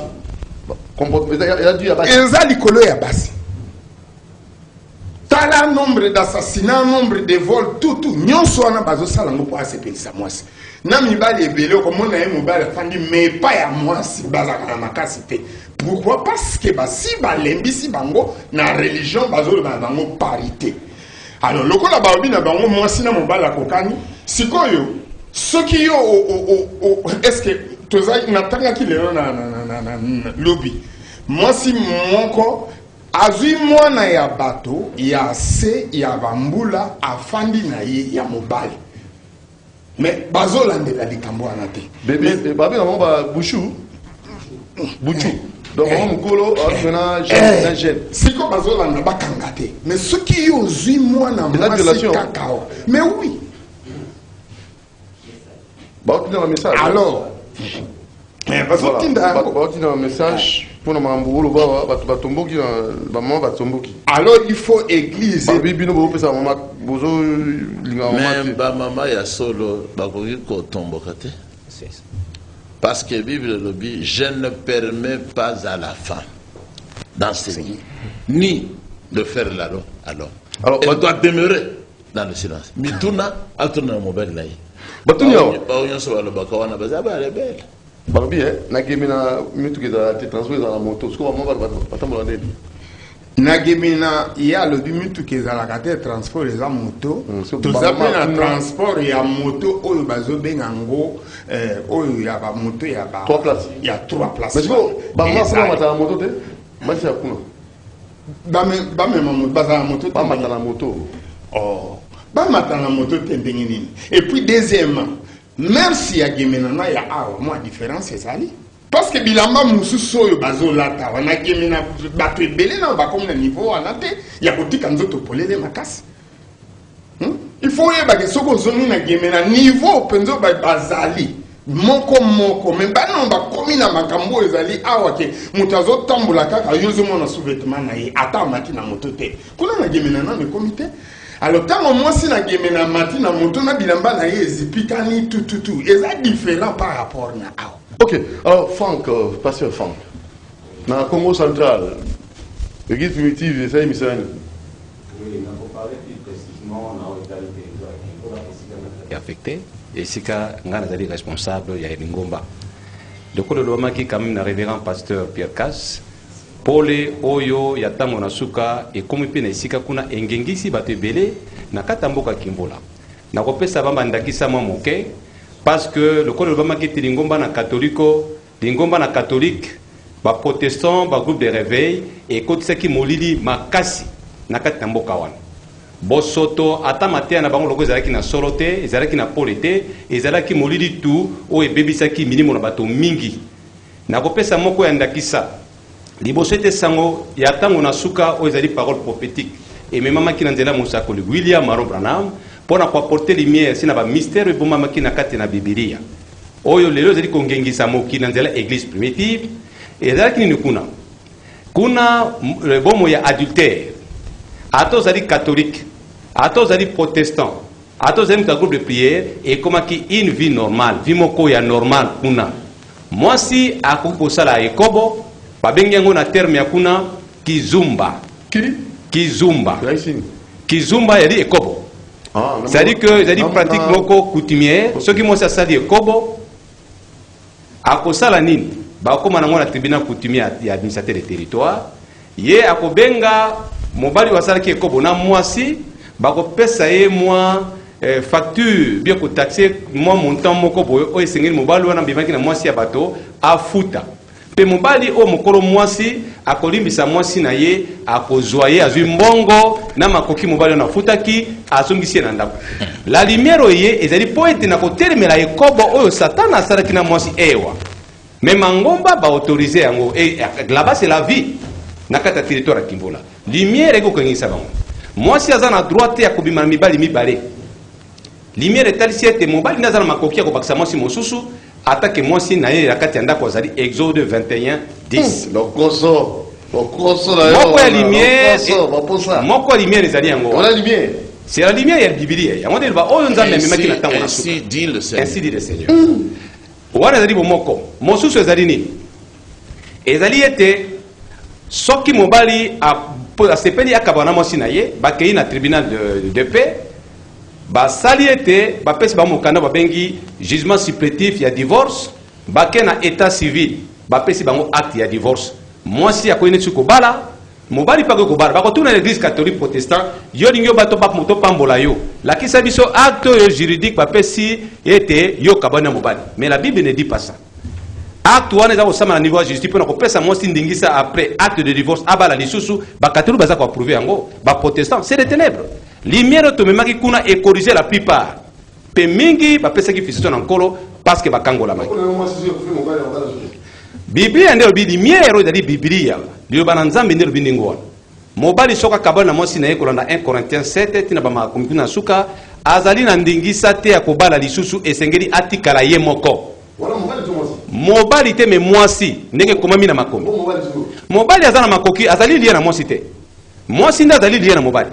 Speaker 1: Il a dû ya basi.
Speaker 3: Eza likolo ya basi. Tala nombre d'assassinats, nombre de vols, tout. Nyonso wana bazo sala ngopo asepelisa mwasi. Na mibali ebele komona ye mobali afandi mais pas ya mwasi bazaka na makasi te. Pourquoi? Parce que si balembisi bango na religion bazolo bango parité. Alors lokola baobi na bango mwasi na mobali akokani sikoyo soki yo est-ce que tozai natanga ki lelo na lobby mwasi moko azui mwana ya bato ya se ya bambula afandi na ye ya mobali. Mais bazolande la likambo wana te.
Speaker 1: Bébé babé na ba bouchou. Bouchou. Donc on mukolo on jeune.
Speaker 3: Siko bazolanda bakanga te. Mais ce qui ozui mwana mwasi kakao. Mais oui.
Speaker 1: Ba tu un message.
Speaker 3: Alors
Speaker 1: un message pour nous mambulo ba batomboki ba mama batomboki.
Speaker 3: Alors il faut église.
Speaker 1: Ba bibino bo pesa mama bozo linga mama.
Speaker 2: Mais ba mama ya solo ba ko ko tomboka te. Parce que Bible le dit, je ne permets pas à la femme d'enseigner, ni de faire la loi à l'homme. Alors, elle doit demeurer dans le silence. Mituna, elle tourne dans mon bel laï.
Speaker 1: Barbie, nagemina mitu kida te transfert dans la moto. Ce qu'on va pas
Speaker 3: nagemina ya le mitu kida la kate transport les moto. Tout ça na transport ya moto oyo bazo bengango oyo ya ba moto ya ba
Speaker 1: 3 places.
Speaker 3: Il y a 3 places.
Speaker 1: Mais ba ma mata la moto te. Masi akuna.
Speaker 3: Ba me moto baza la moto.
Speaker 1: Ba mata la moto.
Speaker 3: Oh. Ba mata la moto te ndengini. Et puis deuxièmement, même si ya gemena na ya awa moi différence c'est ça. Parce que bilamba mususu oyo bazolata wana gemena bato ebele na bakomi na niveau wana te ya kotika nzoto polele makasi. Il faut yeba ke soko zoni na gemena niveau penzo bazali moko mais bana bakomi na makambo ezali awa ke mutu azotambola kaka yozo mona sous-vêtement na ye ata mati na moto te kuna na gemena na komite. Alors, tant moi, si na gemena mati na moto na bilamba na ye zipikani tout. Est différent par rapport na ao.
Speaker 1: Ok, alors Franck, pasteur Franck, dans le Congo central, l'église primitive, c'est ça, il me semble.
Speaker 4: Oui, on peut parler plus précisément dans le territoire qui est affecté. Et c'est qu'un responsable, il y a une Ngomba. Le coup de l'homme qui est quand même le révérend pasteur Pierre Casse. Pole oyo ya tango na suka e komi pe na isika kuna engengisi bato ebele na kata mboka Kimbola na kopesa bamba ndakisa mwa moke parce que le code de bamba ki lingomba na catholique ba protestant ba groupe de réveil et kotisaki molili makasi na kata mboka wana bosoto ata matea na bango loko ezalaki na solo te ezalaki na pole te ezalaki molili tu o ebebisaki minimo na bato mingi na kopesa moko ya ndakisa liboso ete sango ya tango na suka o ezali parole prophétique et même mama ki na nzela mosakoli William Maron Branham pona ko apporter lumière sina ba mystère bo mama ki na kati na Biblia oyo lelo ezali kongengisa moki na nzela église primitive ezalaki ni kuna bomo ya adultère ata ozali catholique, ata ozali protestant, ata ozali mutu ya groupe de prière, ekomaki une vie normale, vie moko ya normale kuna. Mwasi akoki kosala ekobo, babengi yango na terme ya kuna kizumba. Kizumba. Kizumba yali ekobo. C'est-à-dire que il y a une pratique moko coutumière, ceux qui m'ont sali ekobo akosala nini? Ba koma na ngona tribunal coutumier ya administrateur de territoire, ye akobenga mobali wasala ki ekobo na mwasi, ba ko pesa ye mwa facture bien ko taxer moi montant moko boyo o esengeli mobali wana mbimaki na mwasi ya bato afuta pe mobali o mokolo mwasi akolimbisa mwasi na ye akozwa ye azwi mbongo na makoki mobali wana afutaki azongisi na ndako la lumière ye ezali po ete na kotelemela ekobo oyo satana asalaki na mwasi ewa me mangomba ba autoriser yango et là-bas c'est la vie na kata territoire ya Kimbola lumière ekokengisa bango mwasi aza na droite ya kobima na mibali mibale lumière etalisi ete mobali naza na makoki ya kobakisa mwasi mosusu atake mwasi na ye ya kati ya ndako azali Exode 21:10 moko ya lumière ezali yango c'est la lumière ya Biblia yango nde ba oyo nzambe amemaki na ntango na suka ainsi dit le Seigneur wana ezali bomoko mosusu ezali nini ezali ete soki mobali asepeli akabana na mwasi na ye bakei na tribunal de paix basali ete bapesi bamokanda babengi jugement supplétif ya divorce bake na état civil bapesi bango acte ya divorce mwasi akoyi neti kobala mobali pa kobala bakotuna na l'église catholique protestant yo lingi yo bato moto pambola yo lakisa biso acte oyo juridique bapesi ete yo kabana mobali mais la Bible ne dit pas ça acte wana eza kosama na niveau ya justice mpona kopesa mwasi ndingisa après acte de divorce abala lisusu bakatoli baza koapprouve yango baprotestant c'est des ténèbres lumière tomemaki kuna et corriger la plupart pe mingi bapesaki fisition na nkolo parce que bakangola maki Biblia ndio bi lumière oyo ezali Biblia liloba na nzambe ndio lobi ndingo wana mobali soka kabala na mwasi na ye kolanda 1 Corinthiens 7 tina bamakomi na suka azali na ndingisa te ya kobala lisusu esengeli atikala ye moko mobali te me mwasi ndenge komami na makomi mobali aza na makoki azali liye na mwasi te mwasi nde azali liye na mobali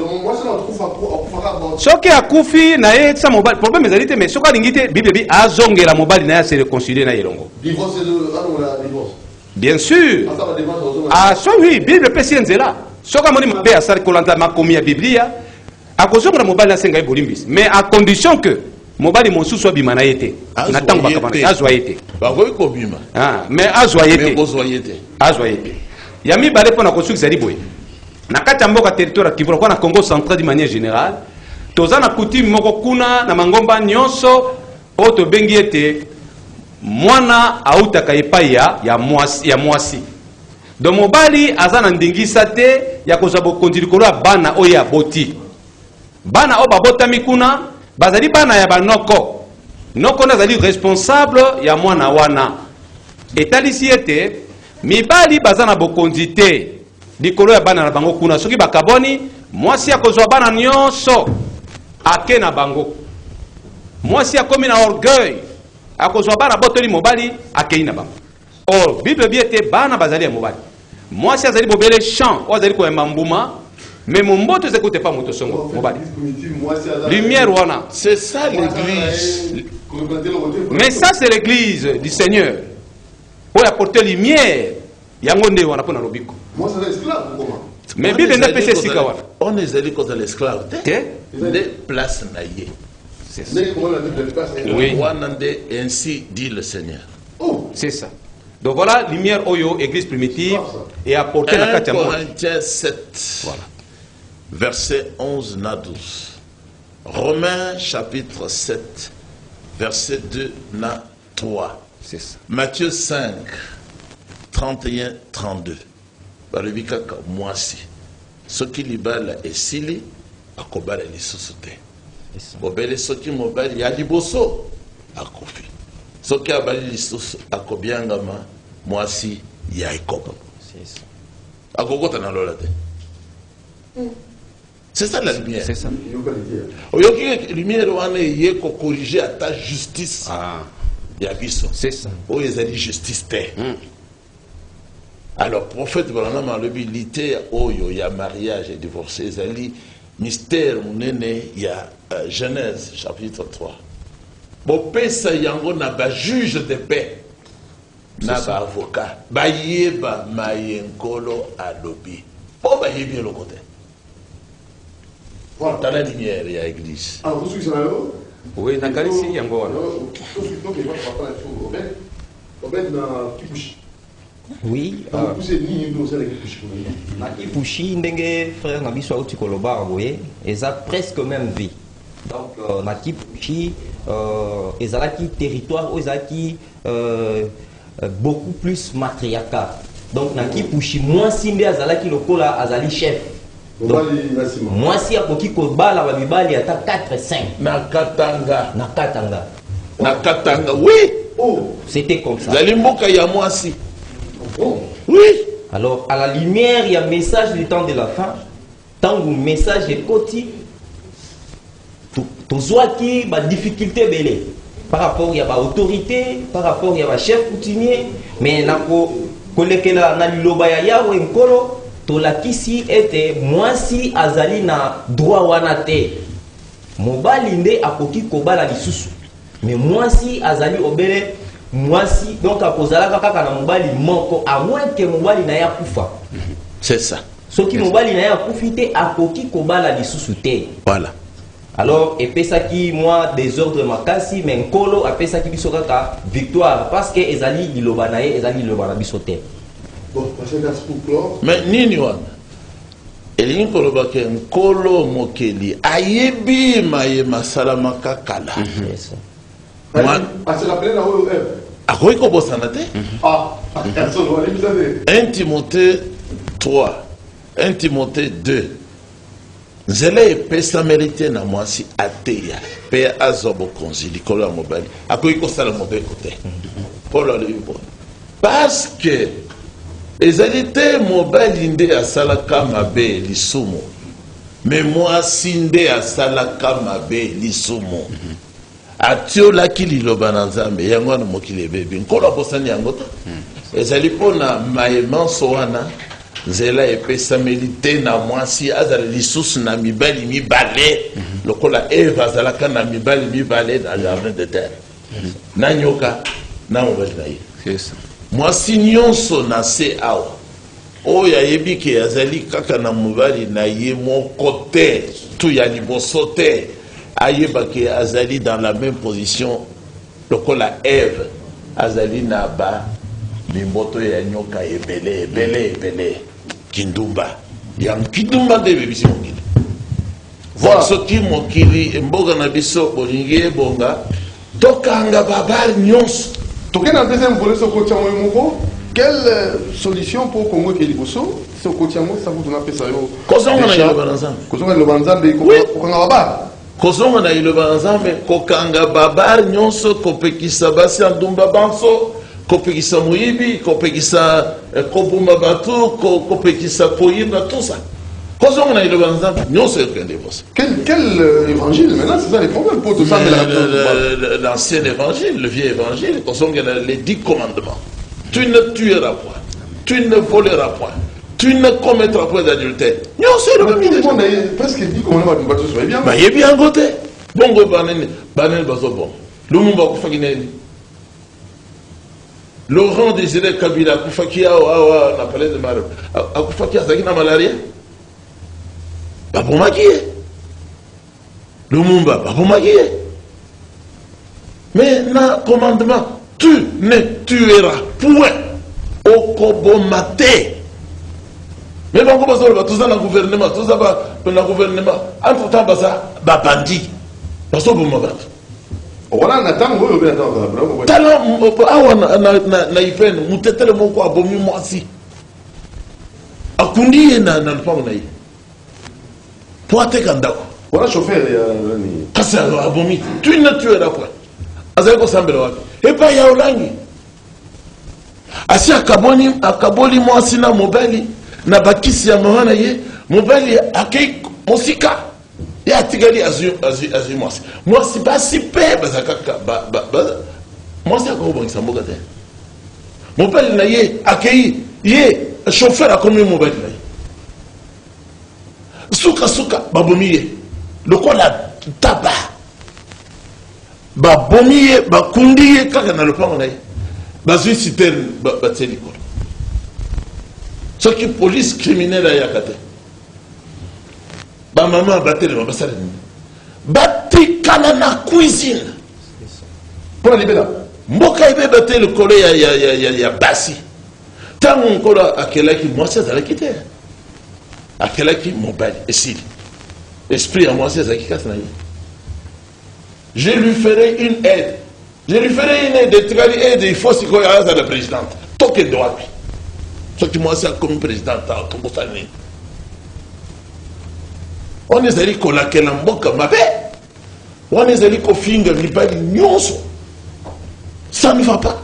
Speaker 4: soki akufi na ye sa mobali problème ezali te mais soki alingi te Bible bi azongela mobali na ye ase réconcilier na ye elongo bien sûr so oui Bible epesi ye nzela soki amoni mabe asali kolanda makomi ya Biblia akozongela mobali asenga ye bolimbisi mais à condition que mobali mosusu abima na ye te na ntango bakabana azwa ye te mais azwa ye te ya mibale mpo na kosukisa liboye na kati ya mboka territoire ya Kivu kwa na Congo central d'une manière générale toza na coutume moko kuna na mangomba nyonso oyo tobengi ete mwana autaka epai ya mwasi donc mobali aza na ndingisa te ya kozwa bokonzi likolo ya bana oyo aboti bana oyo babotami kuna bazali bana ya banoko noko nde azali responsable ya mwana wana etalisi ete mibali baza na bokonzi te likolo ya bana na bango kuna soki bakaboni mwasi akozwa bana nyonso ake na bango mwasi akomi na orgueil akozwa bana botoli mobali akei na bango or Bible bi ete bana bazali ya mobali mwasi azali bobele champ oyo azali koyemba mbuma mais momboto ezekute pa moto songo mobali lumière wana
Speaker 2: c'est ça l'église
Speaker 4: mais ça c'est l'église du Seigneur oyo apporter lumière yango nde wana mpona lobiko mais Bible nde pesi esika wana
Speaker 2: on ezali koza l'esclave te nde place na ye
Speaker 4: oui
Speaker 2: wana nde ainsi dit le Seigneur
Speaker 4: c'est ça donc voilà lumière oyo église primitive et apporter la kati ya monde
Speaker 2: Corinthiens 7 voilà verset 11 na 12 Romains chapitre 7 verset 2 na 3
Speaker 4: c'est ça
Speaker 2: Matthieu 5 31-32 balobi kaka mwasi soki libala esili akobala lisusu te bobele soki mobali ya liboso akofi soki abali lisusu akobiangama mwasi ya ekobo akokota na lola te c'est ça la lumière
Speaker 4: c'est ça
Speaker 2: oyoki lumière wana eye ko corriger ata justice ya biso
Speaker 4: c'est ça
Speaker 2: oyo ezali justice te Alors, prophète Branham a l'habilité, il y a mariage et divorcé, il mystère, il y a Genèse, chapitre 3. Bon, pesa yango na ba juge de paix, na ba avocat, ba yeba mayenkolo alobi. Bon, ba yebi le côté. Voilà, dans la lumière, il y a l'église.
Speaker 1: Alors, vous suivez ça là?
Speaker 4: Oui, nakalisi yango wana.
Speaker 1: Donc, il va pas faire Robert na Kipushi.
Speaker 5: Oui. Na Kipushi, ndenge frère na biso auti koloba boye, eza presque même vie. Donc na Kipushi, ezalaki territoire, ezalaki beaucoup plus matriarcal. Donc na Kipushi, moi sinde azalaki lokola azali chef. Moi si akoki kobala ba mibali ata 4-5.
Speaker 2: Na Katanga.
Speaker 5: Na Katanga.
Speaker 2: Na Katanga, oui.
Speaker 5: Oh, c'était comme ça.
Speaker 2: Zalimboka ya moi si.
Speaker 5: Oh.
Speaker 2: Oui.
Speaker 5: Alors, à la lumière, il y a un message du temps de la fin. Tant que le message est côté, tu vois qu'il y a des difficultés belé. Par rapport à l'autorité, par rapport à chef coutumier, mais il y a tolakisi ete mwasi azali na droit wana te. Mobali nde akoki kobala lisusu. Mais mwasi azali obele mwasi donc akozalaka kaka na mobali moko à moins que mobali na ya kufa.
Speaker 2: C'est ça.
Speaker 5: Soki mobali na ya kufite akoki kobala lisusu te.
Speaker 2: Voilà.
Speaker 5: Alors epesaki moi désordre makasi mais nkolo apesaki biso kaka victoire parce que ezali liloba na ye ezali liloba na biso te.
Speaker 1: Bon, parce que pour clore.
Speaker 2: Mais nini wana elingi koloba ke nkolo mokeli ayebi maye masala kakala.
Speaker 1: C'est la pleine à OEF.
Speaker 2: Akoki kobosana te.
Speaker 1: Ah, personne va aller vous
Speaker 2: 1 Timothée 3, 1 Timothée 2. Nzela epesa mérité na mwasi ateya pe azobo konzi likolo ya mobali akoki kosala mobeko te. Paul alobi bon. Parce que ezali te mobali nde asalaka mabe lisumu mais mwasi nde asalaka mabe lisumu atiolaki liloba na nzambe yango wana mokili ebebi nkolo abosani yango ta ezali mpona mayemanso wana nzela epesameli te na mwasi azala lisusu na mibali mibale lokola eve azalaka na mibali mibale na jardin de terre na nyoka na mobali na ye mwasi nyonso na se awa oyo ayebi ke azali kaka na mobali na ye moko te tu ya liboso te ayeba ke azali dans la même position lokola eve azali na ba mimboto ya nyoka ebele kindumba ya kindumba nde bebisi mokili voilà soki mokili mboka na biso bolingi ebonga tokanga babari nyonso.
Speaker 1: Donc, dans le deuxième volet, ce côté Moko, quelle solution pour Congo qui est liboso? Ce côté Moko, ça vous donne un peu ça.
Speaker 2: Kozonga na iloba nzambe.
Speaker 1: Kozonga na nzambe, kokanga baba.
Speaker 2: Kozonga na iloba nzambe, kokanga babar nyonso, kopekisa basi andumba banso, kopekisa muibi, kopekisa kobumba batu, kopekisa koyimba, tout ça. Kozonga na iloba nzambe, nyonso yokende bosa.
Speaker 1: Quel évangile maintenant? C'est ça les problèmes pour tout ça.
Speaker 2: L'ancien évangile, le vieux évangile, les 10 commandements. Tu ne tueras point, tu ne voleras point, tu ne commettras point d'adultère. Non, c'est le même
Speaker 1: monde. Presque 10 commandements, tu vas bien.
Speaker 2: Bah, il est bien côté. Bongo banen bazo bon. Lumumba kufakineli. Laurent Désiré Kabila kufakia on a parlé de Maroc. Kufakia ça qui n'a malaria. Bah pour maquiller. Lumumba, bah pour maquiller. Mais na commandement, tu ne tueras point au kobomate. Mais bon, comment ça va tout ça dans le gouvernement, tout ça va dans le gouvernement. Entre temps, ça va bandit. Parce que vous m'avez dit.
Speaker 1: Voilà, on attend, on attend.
Speaker 2: Talent, na ipen, mutete le moko abomi mwasi. Akundi na le pango na yi. Poate kandako.
Speaker 1: Voilà chauffeur
Speaker 2: kasi abomi. Tu ne tueras point. Azako sambela wapi. Epa ya olangi. Asi akaboli mwasi na mobali na bakisi ya mama na ye, mobali akei mosika. Ya tigali azu mwasi. Mwasi basi pe bazakaka mwasi akobongisa mboka te. Mobali na ye akei Ye, chauffeur a combien mobile là? Souka, babomiye. Le quoi la tabac. Babomiye, bakundiye, kaka na le pan on a. Bazui citerne, batseli quoi. Ce qui police criminelle à Yakate. Ba maman batele, ba basale. Bati kala na cuisine. Pour la libérer. Mboka ibe batele le collé ya basi. Tant on kola akelaki moi c'est à la quitter. Akelaki mobile ici. Esprit à moi c'est à qui casse na. Je lui ferai une aide. Je lui ferai une aide de travail aide il faut si quoi à la présidente. Toque droit. Ce qui moi c'est comme président ta tout ça. On est allé collaquer na mboka mabe. On est allé ko finger ni pas nyonso. Ça ne va pas.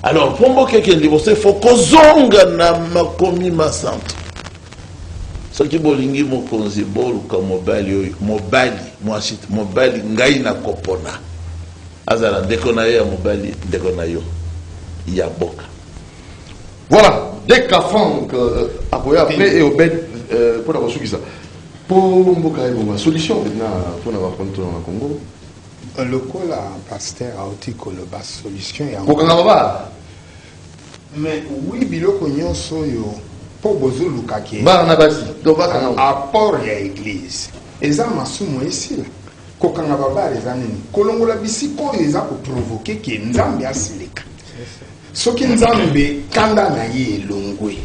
Speaker 2: Alors, pour moi, quelqu'un dit, il faut que zonga na makomi ma centre. Ce qui bolingi mo konzi bolu ka mobile ngai na kopona. Azala dekona ya mobile dekona yo. Ya boka.
Speaker 1: Voilà, dès qu'à Franck, après et au bête, pour la ça. Pour Mboka et solution maintenant pour avoir compte dans le Congo.
Speaker 3: Le coup là, pasteur a aussi que le bas solution est mais oui, biloko nyonso yo pour bozo lukake.
Speaker 1: Ba na basi, do ba kana.
Speaker 3: Apport ya église. Eza masumo ici là. Kokanga baba les années. Kolongola bisiko eza ko provoquer que nzambe asileka. Soki nzambe kanda na ye longwe.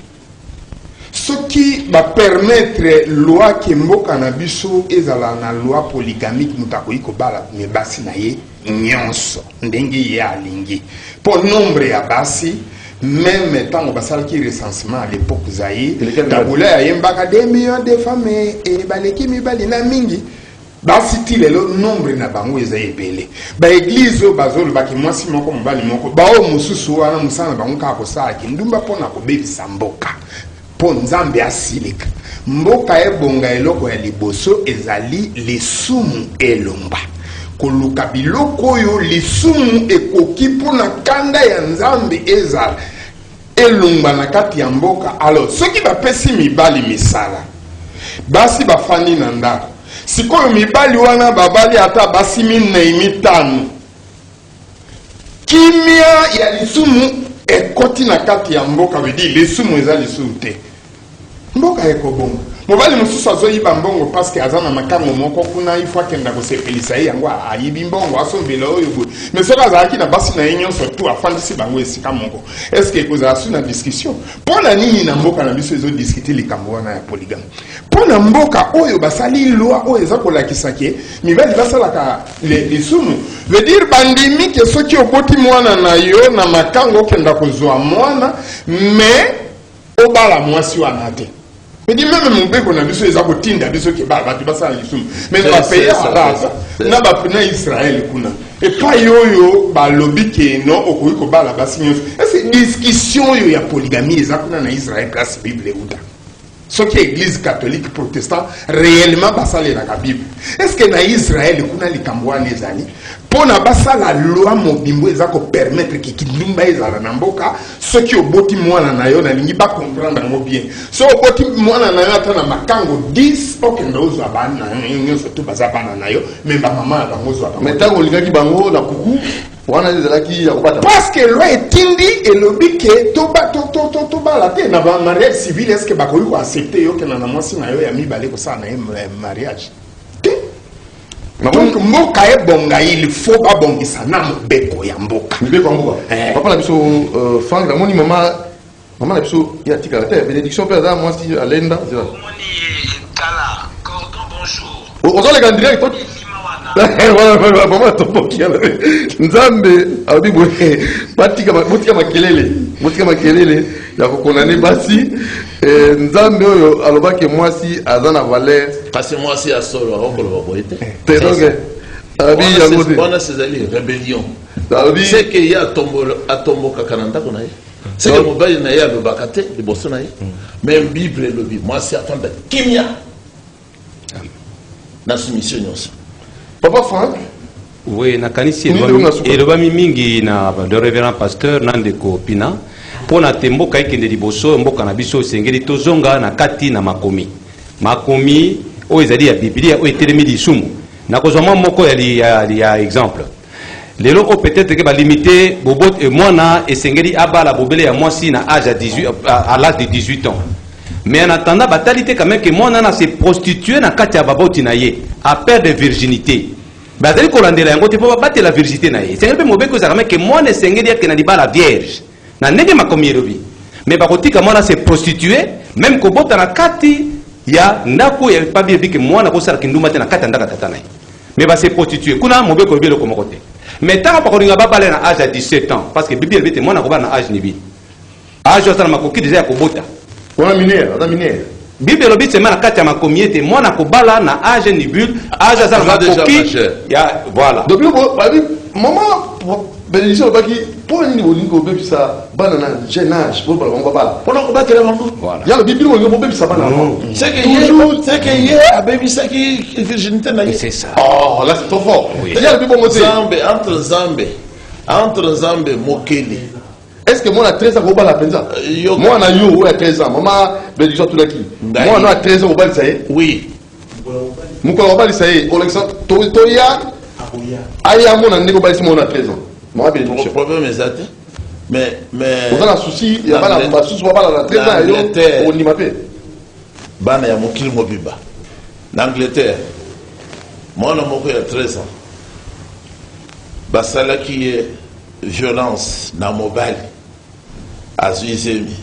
Speaker 3: Soki ba permettre loi ke mboka na biso ezala na loi polygamique mutakoyi ko bala me basi na ye nyonso ndenge ye alingi. Pour nombre ya basi même tant basal qui recensement à l'époque zaï tabula ya mbaka 2 millions de femmes et baleki mibali na mingi basi ti lelo nombre na bango eza ebele ba église o bazolo baki mwasi moko mobali moko ba o mususu wana musana bango ka ko sala ki ndumba pona ko bebisa mboka po nzambe asilika mboka ebonga eloko ya liboso ezali lisumu elomba koluka biloko oyo lisumu ekoki mpona kanda ya nzambe ezala elumba na kati ya mboka. Alors soki bapesi mibali misala basi bafandi na ndako sikoyo mibali wana babali ata basi 4-5 kimia ya lisumu ekoti na kati ya mboka wedi lisumu eza lisumu te mboka ekobonga mobali mosusu azoyiba mbongo parce que aza na makango moko kuna ifo akenda kosepelisa ye yango ayibi mbongo asombela oyo boye mais soki azalaki na basi na ye nyonso tu afandisi bango esika moko est ce que ekozala su na discussion mpo na nini na mboka na biso ezodiskute likambo wana ya polygame mpo na mboka oyo basali loi oyo eza kolakisa ke mibali basalaka lisumu veut dire bandimi ke soki oboti mwana na yo na makango okenda kozwa mwana mais obala mwasi wana te. Mais dis même mon père qu'on a vu sur les abotinda, de ceux qui battent, tu vas ça les soum. Mais on va payer à base. N'a pas pris Israël kuna. Et pas yo ba lobby qui non au coup ko ba la basignon. C'est discussion yo ya polygamie ezakuna na Israël place Bible ouda. Ce qui est église catholique protestant réellement basale na Bible. Est-ce que na Israël kuna likambwa nezali pour na basa la loi mobimbo ezako permettre que kindumba ezala na mboka ceux qui oboti mwana na yo na lingi ba comprendre ngo bien. So oboti mwana na yo ata na makango 10 okenda uzwa bana nyonso to bazabana na yo mais ba mama ba ngozwa ba.
Speaker 1: Mais tango lingaki bango na kuku wana ezalaki ya kopata.
Speaker 3: Parce que loi etindi elobi ke to ba la te na ba mariage civil est-ce que ba ko accepter yo ke na mwasi na yo ya mibale ko sa na mariage. Donc mboka ebonga il faut pas bongisa na mbeko ya mboka.
Speaker 1: Mbeko mboka. Papa la biso Franck la moni mama la biso ya tika la bénédiction père da mwasi alenda c'est là.
Speaker 6: Moni kala cordon bonjour.
Speaker 1: Ozo le candidat toi. Voilà maman tombo qui ala. Nzambe abi boye batika makelele ya kokondane basi nzambe oyo alobaki mwasi azana valeur
Speaker 2: kasi mwasi ya solo akokolo baboyete
Speaker 1: te donc abi yango te
Speaker 2: bona c'est rébellion c'est que ya atomboka kananda kona ye c'est que mobali na ye alobaka te liboso na ye même bible elobi mwasi afanda kimia na soumission nyonso.
Speaker 1: Papa Franck.
Speaker 4: Oui, nakanisi elobami mingi na le révérend pasteur Nandeko Pina. pona temboka ikende liboso mboka na biso sengeli tozonga na kati na makomi o ezali ya biblia o etelemi lisumu na kozwa moko ya exemple lelo o peut-être que ba limiter bobot et mwana esengeli abala bobele ya mwasi na âge à l'âge de 18 ans. Mais en attendant, batalité quand même que moi nana se prostituer na kati ya baboti na ye à perdre de virginité. Bazali ko landela yango te po battre la virginité na ye. Sengeli pe mobeko za quand même que moi ne sengeli ya ke na libala vierge. Na ndenge makomi elobi. Mais bakotika moi na se prostituer même ko bota na kati ya ndako ya pas bien que moi na ko sala kinduma te na kati ndaka tata na ye. Mais ba se prostituer kuna mobeko ebelo ko mokote. Mais tant que on va parler à âge de 17 ans parce que Bible dit moi na ko ba na âge ni bi. Âge ça na makoki déjà ya ko bota.
Speaker 1: On a mineur.
Speaker 4: Bible lobby c'est na kati ya makomiete moi na kobala na âge ni but âge ça na makoki ya voilà.
Speaker 1: Donc maman bénédiction ba ki pour ni boni ko be ça bana na jeune âge pour on va pas.
Speaker 2: Pour on battre avant.
Speaker 1: Voilà. Il y a le Bible on ko be ça bana.
Speaker 2: C'est que hier a baby ça qui virginité na.
Speaker 4: C'est ça.
Speaker 1: Oh, là c'est trop fort. Il y a le Bible on
Speaker 2: entre Zambe Mokeli.
Speaker 1: Est-ce que moi, à 13 ans, je vais la penza? Moi, à 13 ans, maman, bénédiction tout qui. Moi, à 13 ans, je vais ça y est.
Speaker 2: Oui.
Speaker 1: Je vais ça y est. Alexandre, Toya, Aya, mon année, je vais à 13 ans. Moi, bénédiction.
Speaker 2: Le problème est ça. Mais.
Speaker 1: Vous avez un souci, il y a pas la souci, on va la 13 ans, on n'y m'a pas.
Speaker 2: Bana ya mokili mobiba. L'Angleterre. Moi, je suis à 13 ans. Basala qui est violence na mobile. Azuizemi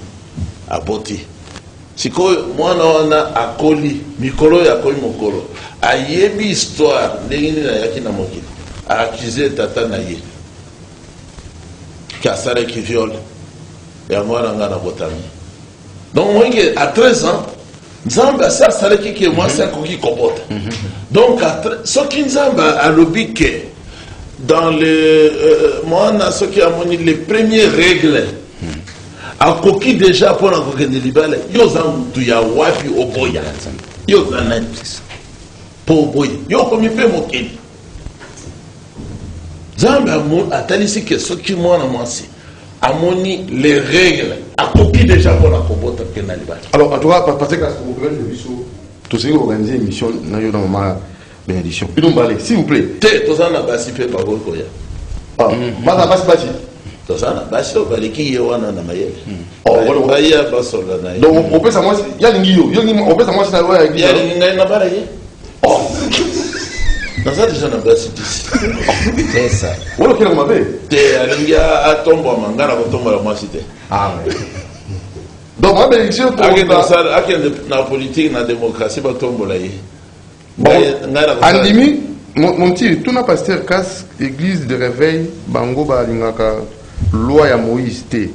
Speaker 2: aboti sikoyo mwana wana akoli mikolo ya koli mokolo ayebi histoire ndenge na yaki na mokili accusé tata na ye kasare ki viol ya mwana ngana botami donc moi à 13 ans nzamba ça sale ki ke moi ça koki kobota donc ce qui nzamba alobi ke dans le mwana ce qui a moni les premières règles a coquille déjà pour l'envoyer de libéral, yo zan tu ya wapi oboya, yo zan pour oboya, yo comme il fait mon kid. Zamba mon atalisi que ce qui moi na si, a moni les règles, a coquille déjà pour la cobota que na libéral.
Speaker 1: Alors en tout cas parce que au problème de biso, tout ce qui organiser une mission na yo dans ma bénédiction. Puis donc balé, s'il vous plaît.
Speaker 2: Te to zan na basi fait par koya.
Speaker 1: Ah, bana basi.
Speaker 2: Tozana basi obaliki ye wana na mayele.
Speaker 1: Oh, voilà.
Speaker 2: Baya basola na ye.
Speaker 1: Donc on peut savoir il y a l'ingio, on peut savoir si la loi
Speaker 2: il y a l'ingai na bara ye. Oh. Dans ça déjà na basi disi. C'est ça.
Speaker 1: Voilà qui m'a fait.
Speaker 2: Te alinga atombo mangana ko tomba la mwasite.
Speaker 4: Ah ouais.
Speaker 1: Donc ma bénédiction pour
Speaker 2: na politique na démocratie ba tombo la ye.
Speaker 1: Andimi mon petit tout na pasteur casse église de réveil bango ba lingaka loi ya Moïse T.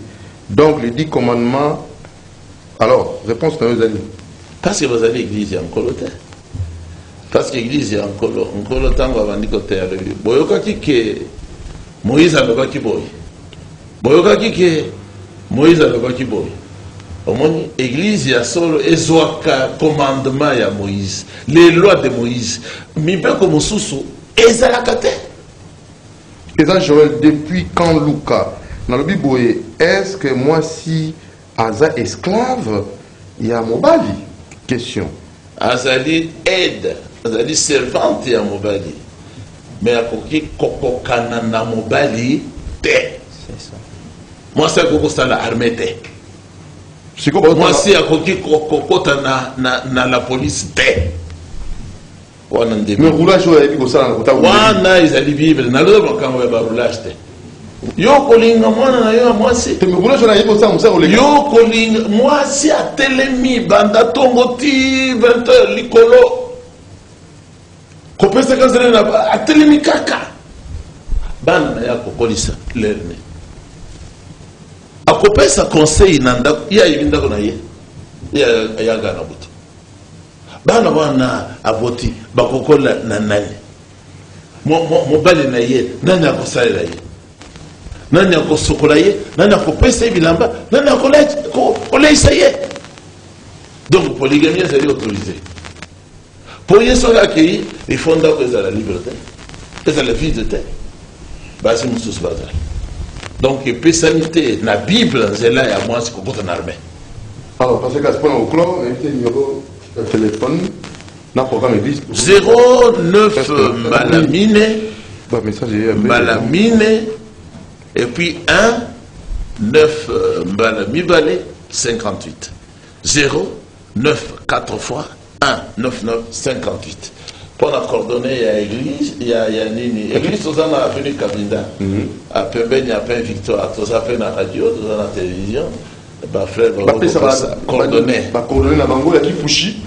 Speaker 1: Donc les 10 commandements. Alors, réponse dans les amis.
Speaker 2: Parce que vous avez l'église en coloté. Parce que l'église est en colo tango avandi côté avec lui. Boyoka ki ke Moïse a le ki boy. Boyoka ki ke Moïse a le ki boy. Au moins l'église a solo ezoaka commandement ya Moïse, les lois de Moïse. Mi pe comme susu ezalakate.
Speaker 1: Et ça, Joël, depuis quand Lucas, dans le Bible, est-ce que moi, si Aza esclave, il y a Mobali? Question.
Speaker 2: Azali aide, Azali servante à Mobali. Mais à Koki Kokokana na Mobali, te.
Speaker 5: C'est ça.
Speaker 2: Moi, c'est Koko ça la armée te. Moi, c'est à Koki Kokota na la police te.
Speaker 1: Mais roulage
Speaker 2: wana ezali bible naloba makambo ya barulage te yo kolinga mwana na yo mwasi yo kolinga mwasi atelemi banda tongo ti 20h likolo kopesa kanzele na atelemi kaka bana na ya kokolisa lerne akopesa conseil na ndako ya yindako na ye ya gana buto bana bana aboti bakokola na nani mobali na ye nani akosalela ye nani akosokola ye nani akopesa ye bilamba nani akoleisa ye donc polygamie ezali autorisé po ye soki akei ifo ndako ezala libre te ezala vide te basi mosusu bazali Donc, spécialité, la Bible, c'est là, et à moi, c'est qu'on compte en armée.
Speaker 1: Alors, parce que c'est au clan, invité numéro de téléphone, dans le programme église.
Speaker 2: 09 Malamine,
Speaker 1: Bah, message
Speaker 2: Malamine, et puis 1 9 Malamibale 58. 0 9 4 fois 1 9 9 58. Pour la coordonnée, il y a église, il y a Nini. Église, tout ça, on a venu Kabinda. À Pemben, il y a plein Victoire. Tout ça, fait la radio, tout ça, la télévision. Bah, frère, coordonnée.
Speaker 1: Bah, coordonnée, la Bango, il y a Kipushi.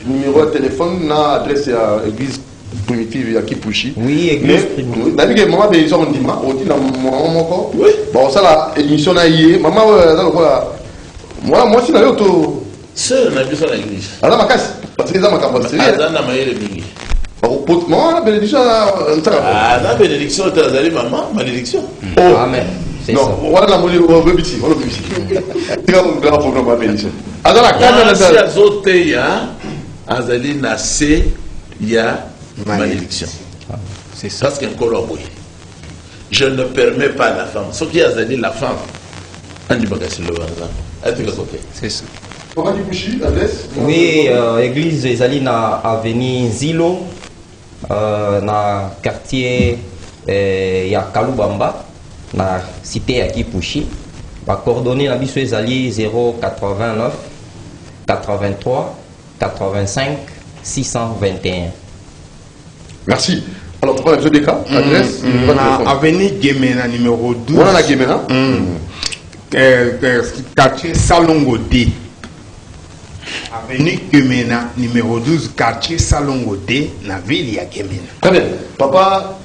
Speaker 1: Numéro de téléphone, na adresse à l'église primitive, il y a Kipushi.
Speaker 5: Oui, église primitive.
Speaker 1: D'ailleurs, maman, bénédiction, on dit, on dit, dans mon corps.
Speaker 2: Oui.
Speaker 1: Bon, ça, la émission, là, hier, maman, moi, si, là, auto.
Speaker 2: C'est on a vu ça dans l'église.
Speaker 1: Alors, ma casse, parce que ça, ma capacité.
Speaker 2: Azan a maillé le mingi.
Speaker 1: Moi, la bénédiction,
Speaker 2: Ah, la bénédiction, tu as allé, maman, malédiction.
Speaker 1: Oh,
Speaker 5: Amen. C'est
Speaker 1: non,
Speaker 5: ça.
Speaker 1: voilà la molie, on veut petit, on veut petit. Tu vas me faire un programme à bénédiction. Alors, la
Speaker 2: Quand
Speaker 1: casse,
Speaker 2: il y a zote, il y a Azali Nassé, il y a malédiction.
Speaker 5: C'est ça.
Speaker 2: Parce qu'un colombo. Je ne permets pas à la femme. Ce qui a Azali, la femme, on dit que c'est le hasard.
Speaker 5: C'est ça.
Speaker 1: Comment Kipushi, l'adresse?
Speaker 5: Oui, église ezali na avenue Zilo, na quartier ya Kalubamba, na cité ya Kipushi. Ba coordonnées na biso ezali 089 83 85 621.
Speaker 1: Merci. Alors, pourquoi on a des cas? Adresse?
Speaker 3: Avenue Gemena numéro 12.
Speaker 1: Voilà la Guémena.
Speaker 3: Quartier Salongo D. Avenue Gemena numéro 12, quartier Salongo D, na ville ya Gemena.
Speaker 1: Très bien. Papa,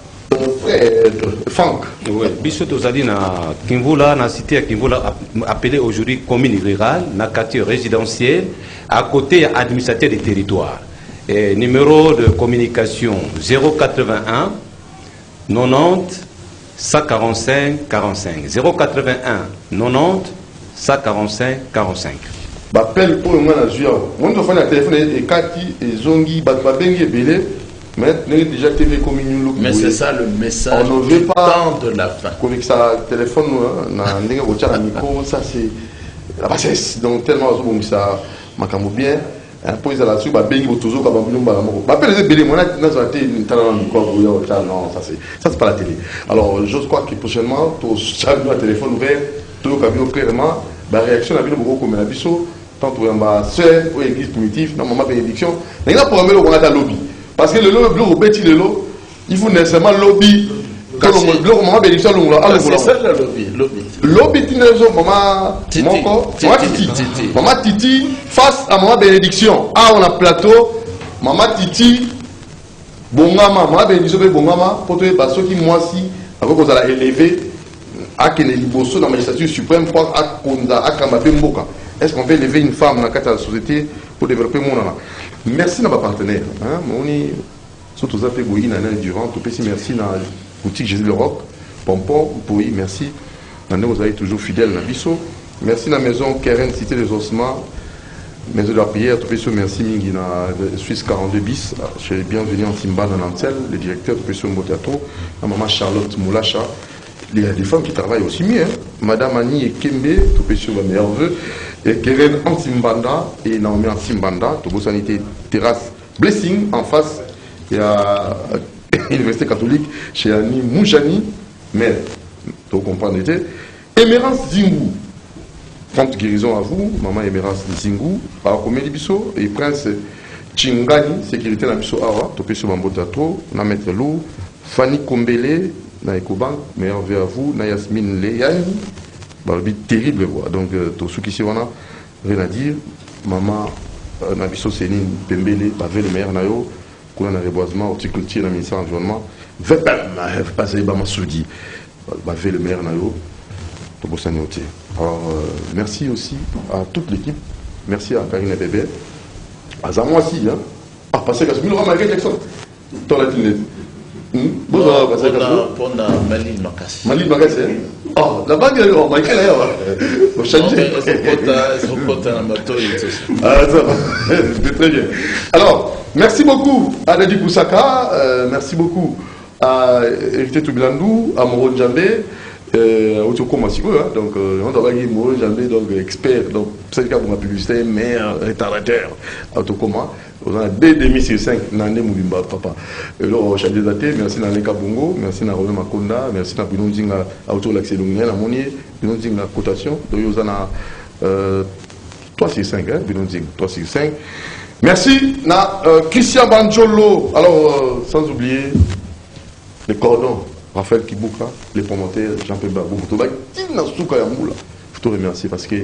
Speaker 1: frère, Franck.
Speaker 4: Oui, biso tozali na Kimvula, na cité à Kimvula, appelée aujourd'hui commune rurale, na quartier résidentiel, à côté administrateur des territoires. Et numéro de communication 081 90 145 45. 081 90 145 45.
Speaker 1: Bappel pour le moins la juin. Moi, je fais un téléphone et Kati et Zongi, Batbabengi et Belé. Mais déjà TV commune.
Speaker 2: Mais c'est ça le message
Speaker 1: on ne veut pas
Speaker 2: de la fin.
Speaker 1: Comme ça, téléphone, on a micro, ça c'est la bassesse. Donc tellement ça m'a bien. Pour les là-dessus, Babengi ou toujours comme un peu. Bappel les Belé, moi, dans un non, ça c'est pas la télé. Alors, je crois que prochainement, tout ça, le téléphone ouvert, tout le cabine clairement, la réaction a bien beaucoup comme la biseau. Tant que ma soeur ou l'église primitive, dans ma bénédiction, il y a un problème au lobby. Parce que le lobby, il faut nécessairement lobby. C'est ça
Speaker 2: le lobby.
Speaker 1: Lobby, maman Titi, face à maman bénédiction. Ah, on a plateau, maman Titi, Bongama, maman bénédiction, Bongama, pour te passer qui moi si, avec qu'on a élevé, à Kene Liboso dans la magistrature suprême, pour à Konda, à Kamabé Mboka. Est-ce qu'on peut élever une femme dans la société pour développer mon âme? Merci à ma partenaire. On est surtout à Pégoï, durant tout petit merci à la boutique Jésus le Roc, Pompon, Pouy, merci. Vous avez toujours fidèle à Bisso. Merci à la maison Keren, Cité des Ossements, maison de la prière, tout petit merci Mingi dans Suisse 42 bis, chez bienvenue en Simba dans Nantel, le directeur tout petit Mbotato, la maman Charlotte Moulacha. Il y a des femmes qui travaillent aussi mieux. Madame Annie et Kembe, tout petit ma meilleure vœu. Et Keren Antimbanda et Naomi Antimbanda, tout sanité terrasse Blessing en face. Il y a l'université catholique chez Annie Moujani, mais vous comprenez. Émérance Zingou, compte guérison à vous, maman Émérance Zingou, par Comédie Bisso et Prince Chingani, sécurité dans Bisso Awa, tout petit Mambotato, na Maître Lou, Fanny Kombele, na Ecobank, meilleur vœu à vous, na Yasmine Leyani. Terrible voix. Donc, tous ceux qui sont là, rien à dire. Maman, Nabiso Sénine, Pembele, Bavé le maire, Nayo, Koula na reboisement, horticulture, na ministère de l'environnement, passer Bama Soudi, Bavé le maire, Nayo, Tobo Sanyoté. Alors, merci aussi à toute l'équipe. Merci à Karine Bébé. À Zamwa aussi, hein. Ah, parce que c'est mieux, Michael Jackson. Dans la télé. Bonjour, parce que
Speaker 2: pour Maline Makassi.
Speaker 1: Maline Makassi, oh, la bague, oh, Michael, il faut changer. Ah, ça va, c'est très bien. Alors, merci beaucoup à Nadi Poussaka, merci beaucoup à Hérité Toubilandou, à Moro Djambé, Autocom donc on travaille moi jamais donc expert donc c'est le cas pour ma publicité maire rétardateur Autocoma on a 2 demi sur 5 nande Moulimba papa et là chef des dates merci na Leka Bongo merci na Romain Makonda merci na Binonzinga auto l'accès longué na moni Binonzinga cotation donc yo na 3 sur 5 hein Binonzinga 3 sur 5 merci na Christian Banjolo alors sans oublier les cordons Raphaël Kibuka, les promoteurs, Jean-Pierre Babou, je te remercie parce que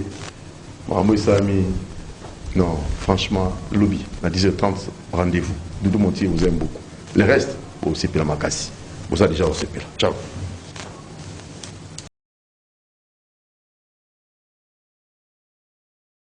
Speaker 1: non, franchement, lobby, à 10h30, rendez-vous. Doudou Montier vous aime beaucoup. Le reste, vous aussi, Makassi. Vous avez déjà aussi. Ciao.